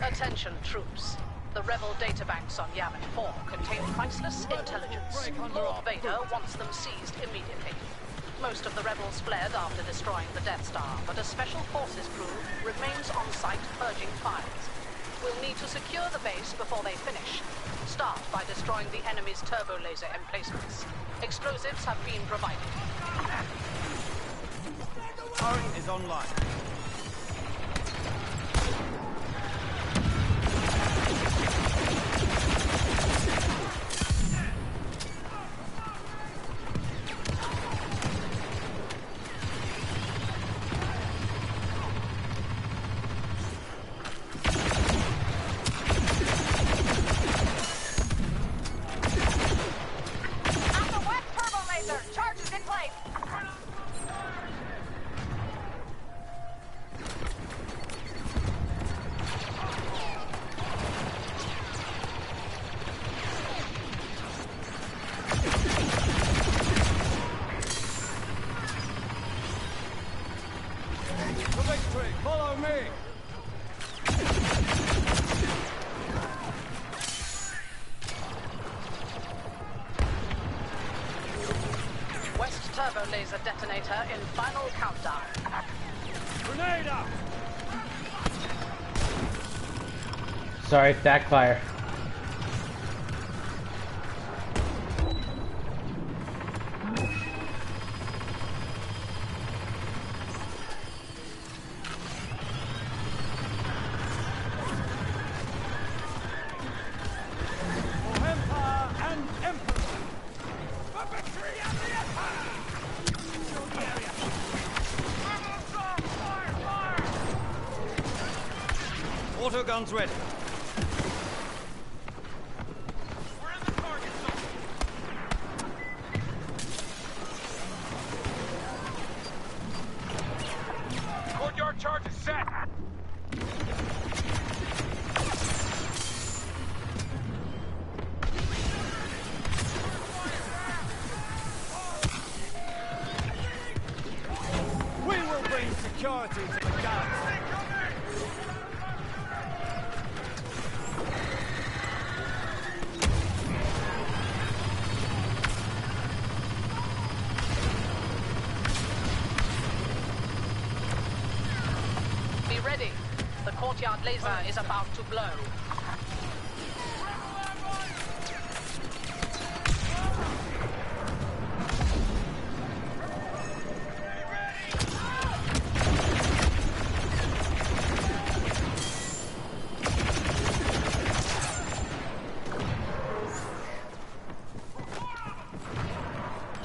Attention troops. The rebel databanks on Yavin 4 contain priceless intelligence. Lord Vader wants them seized immediately. Most of the rebels fled after destroying the Death Star, but a Special Forces crew remains on site purging files. We'll need to secure the base before they finish. Start by destroying the enemy's turbo laser emplacements. Explosives have been provided. Turret is online. Laser detonator in final countdown. Grenade out! Sorry, backfire. Guns ready. We're in the target zone. Courtyard charge is set. We will bring security to the galaxy. Ready. The courtyard laser is about to blow.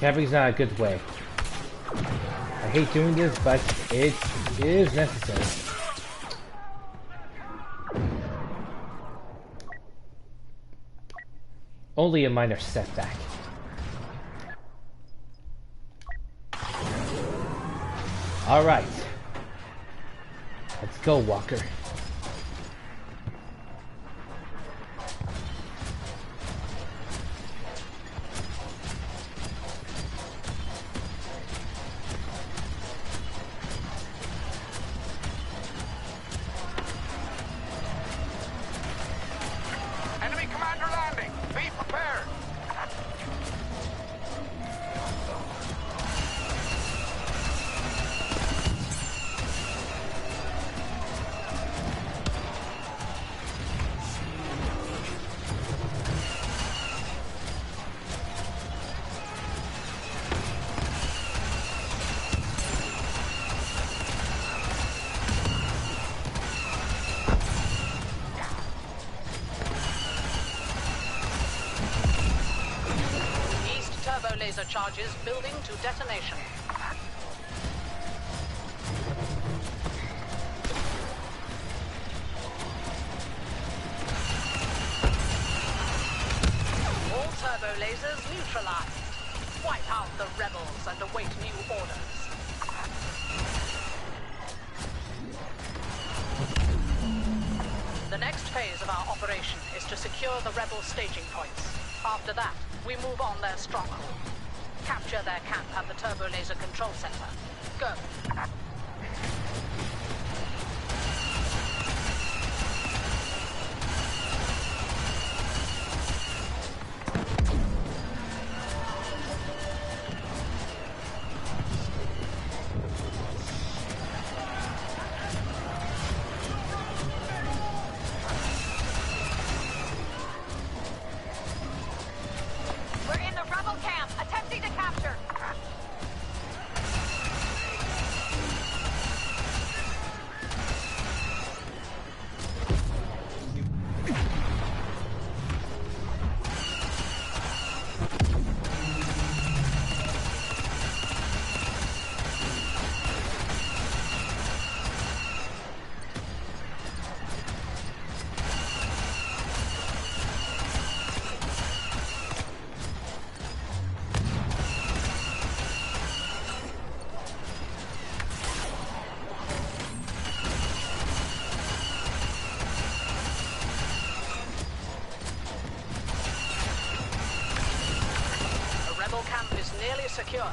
Camping's not a good way. I hate doing this, but it is necessary. Only a minor setback. Alright. Let's go, Walker. Enemy commander landing. Be prepared. laser charges building to detonation. All turbo lasers neutralized. Wipe out the rebels and await new orders. The next phase of our operation is to secure the rebel staging points. After that, we move on their stronghold. Capture their camp at the turbo laser control center. Go. Nearly secure.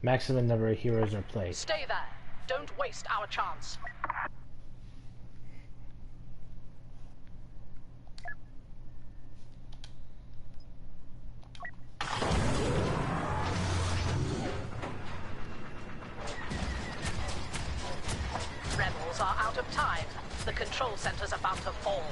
Maximum number of heroes are played. Stay there. Don't waste our chance. Rebels are out of time. The control center's about to fall.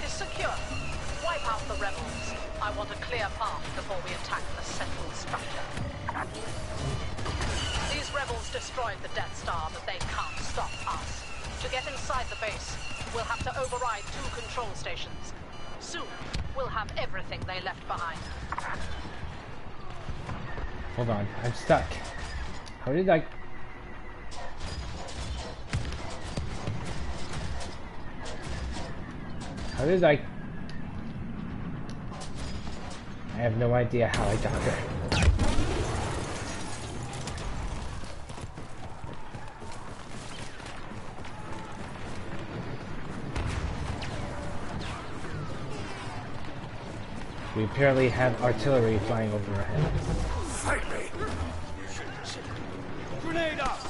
Is secure. Wipe out the rebels. I want a clear path before we attack the central structure. These rebels destroyed the Death Star, but they can't stop us. To get inside the base, we'll have to override 2 control stations. Soon, we'll have everything they left behind. Hold on, I'm stuck. How did I... How did I... I have no idea how I got there. We apparently have artillery flying overhead. Fight me! Grenade up!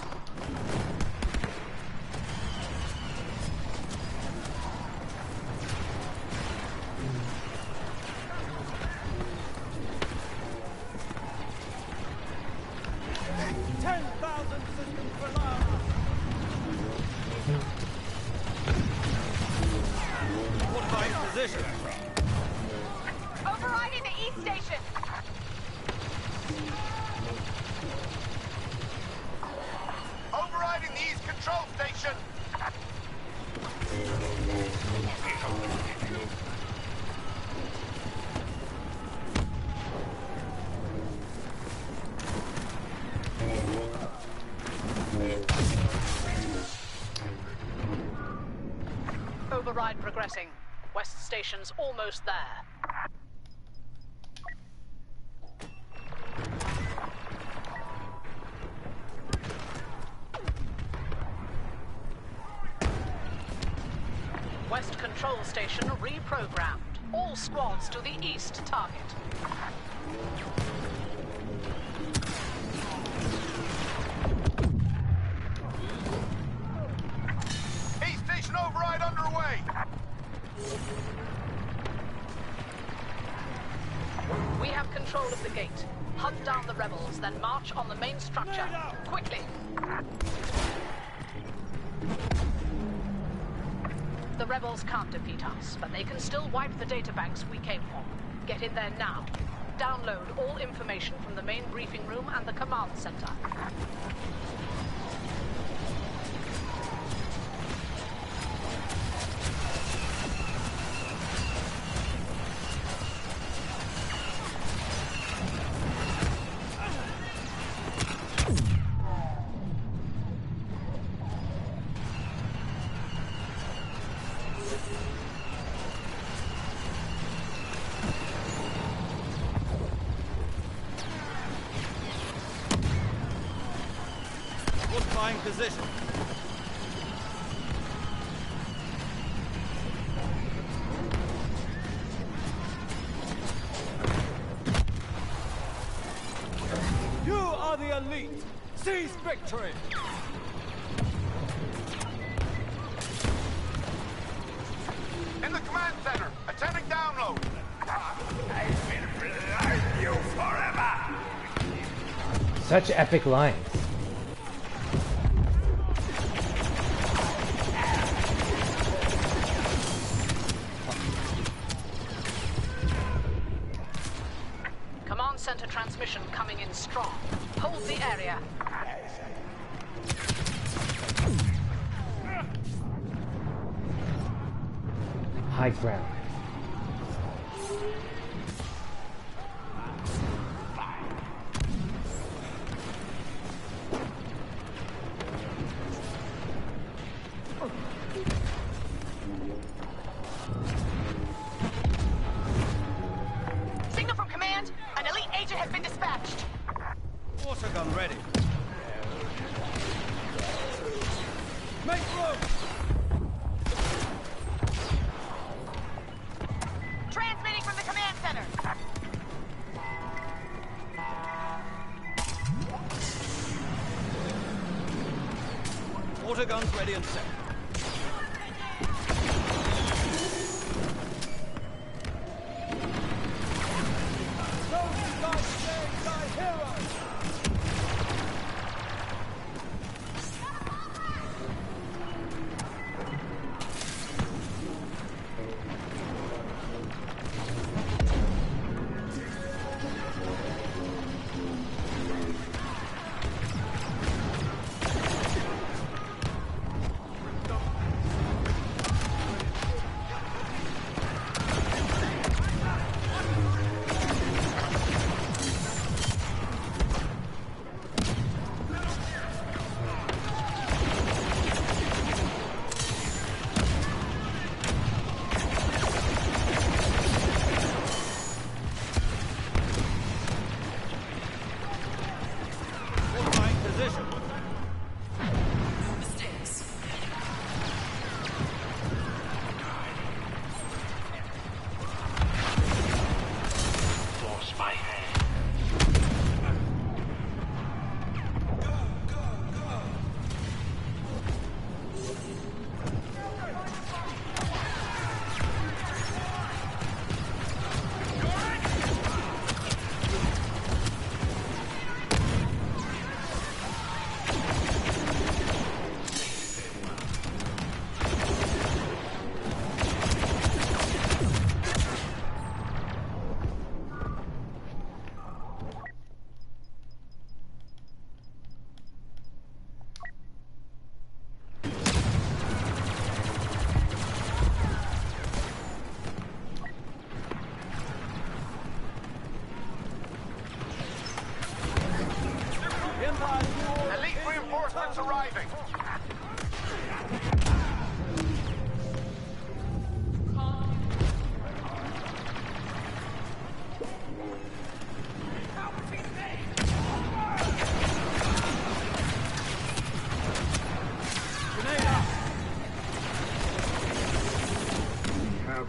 Overriding the East Station! Overriding the East Control Station! Override progressing. West Station's almost there. West Control Station reprogrammed. All squads to the east target. East Station override underway! We have control of the gate. Hunt down the rebels, then march on the main structure. Quickly! The rebels can't defeat us, but they can still wipe the databanks we came for. Get in there now. Download all information from the main briefing room and the command center. Fortifying position. You are the elite. Seize victory. In the command center, attending download. I will blind you forever. Such epic lines. Command center transmission coming in strong. Hold the area. High ground. Signal from command. An elite agent has been dispatched. Water gun ready. Make room. Transmitting from the command center. Water guns ready and set. Those guys saved thy heroes.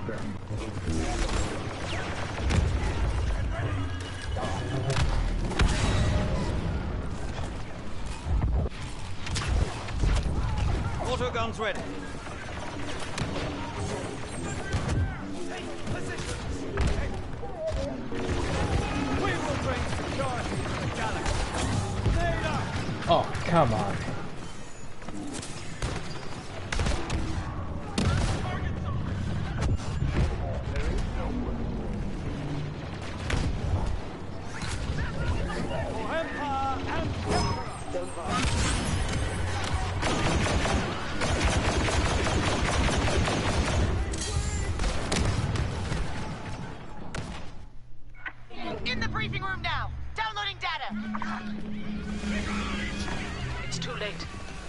Auto guns ready. We will bring security to the galaxy. Later. Oh, come on. For Empire and Emperor. In the briefing room now. Downloading data. It's too late.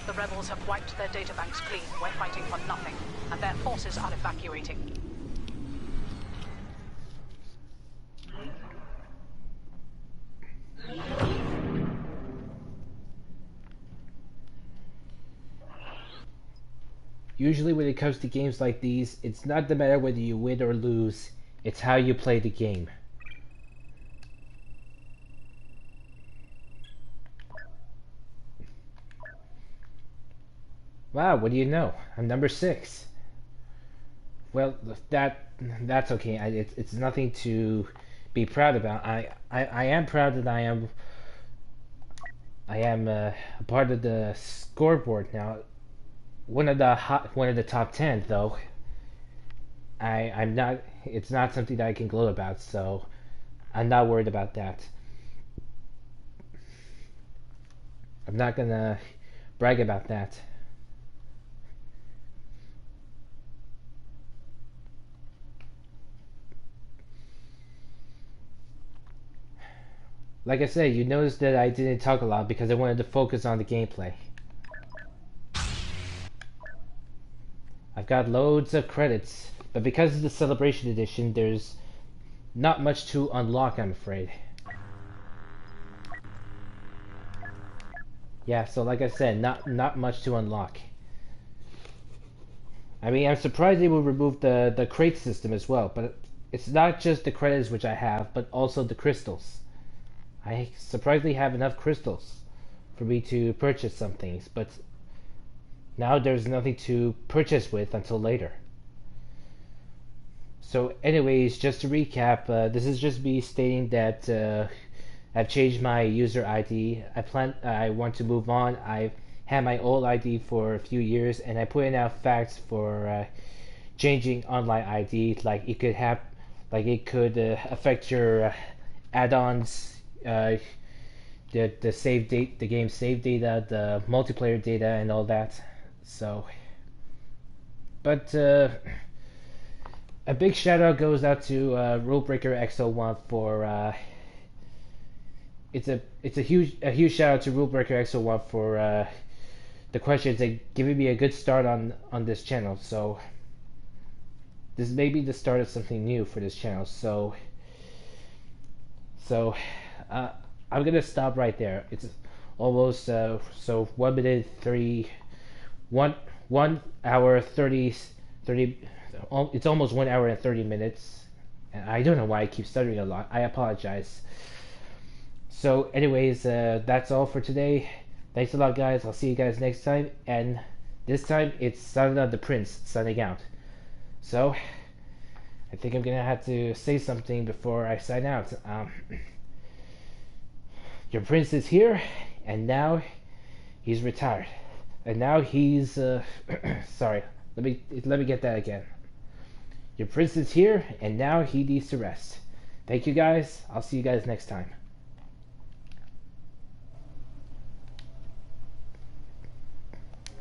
The rebels have wiped their databanks clean. We're fighting for nothing, and their forces are evacuating. Usually when it comes to games like these, it's not the matter whether you win or lose, it's how you play the game. Wow, what do you know? I'm number 6. Well, that's okay. It's nothing to be proud about. I am proud that I am a part of the scoreboard now. One of the top 10 though. I'm not. It's not something that I can gloat about, so I'm not worried about that. I'm not gonna brag about that. Like I said, you noticed that I didn't talk a lot because I wanted to focus on the gameplay. I've got loads of credits, but because of the Celebration Edition, there's not much to unlock, I'm afraid. Yeah, so like I said, not much to unlock. I mean, I'm surprised they will remove the crate system as well, but it's not just the credits which I have, but also the crystals. I surprisingly have enough crystals for me to purchase some things, but now there's nothing to purchase with until later. So anyways, just to recap, this is just me stating that I've changed my user ID. I want to move on. I've had my old ID for a few years, and I put in out facts for changing online ID. Like it could affect your add-ons, the save date, the game save data, the multiplayer data, and all that. So, but a big shout out goes out to Rulebreaker X01 for it's a huge shout out to Rulebreaker X01 for the questions and giving me a good start on this channel. So this may be the start of something new for this channel. So I'm gonna stop right there. It's almost so 1 minute 30 1 hour 30 it's almost 1 hour and 30 minutes, and I don't know why I keep stuttering a lot. I apologize. So anyways, that's all for today. Thanks a lot, guys. I'll see you guys next time, and this time it's SadhanaThePrince signing out. So I think I'm gonna have to say something before I sign out. Your prince is here, and now he's retired, and now he's sorry. Let me get that again. Your prince is here, and now he needs to rest. Thank you, guys. I'll see you guys next time.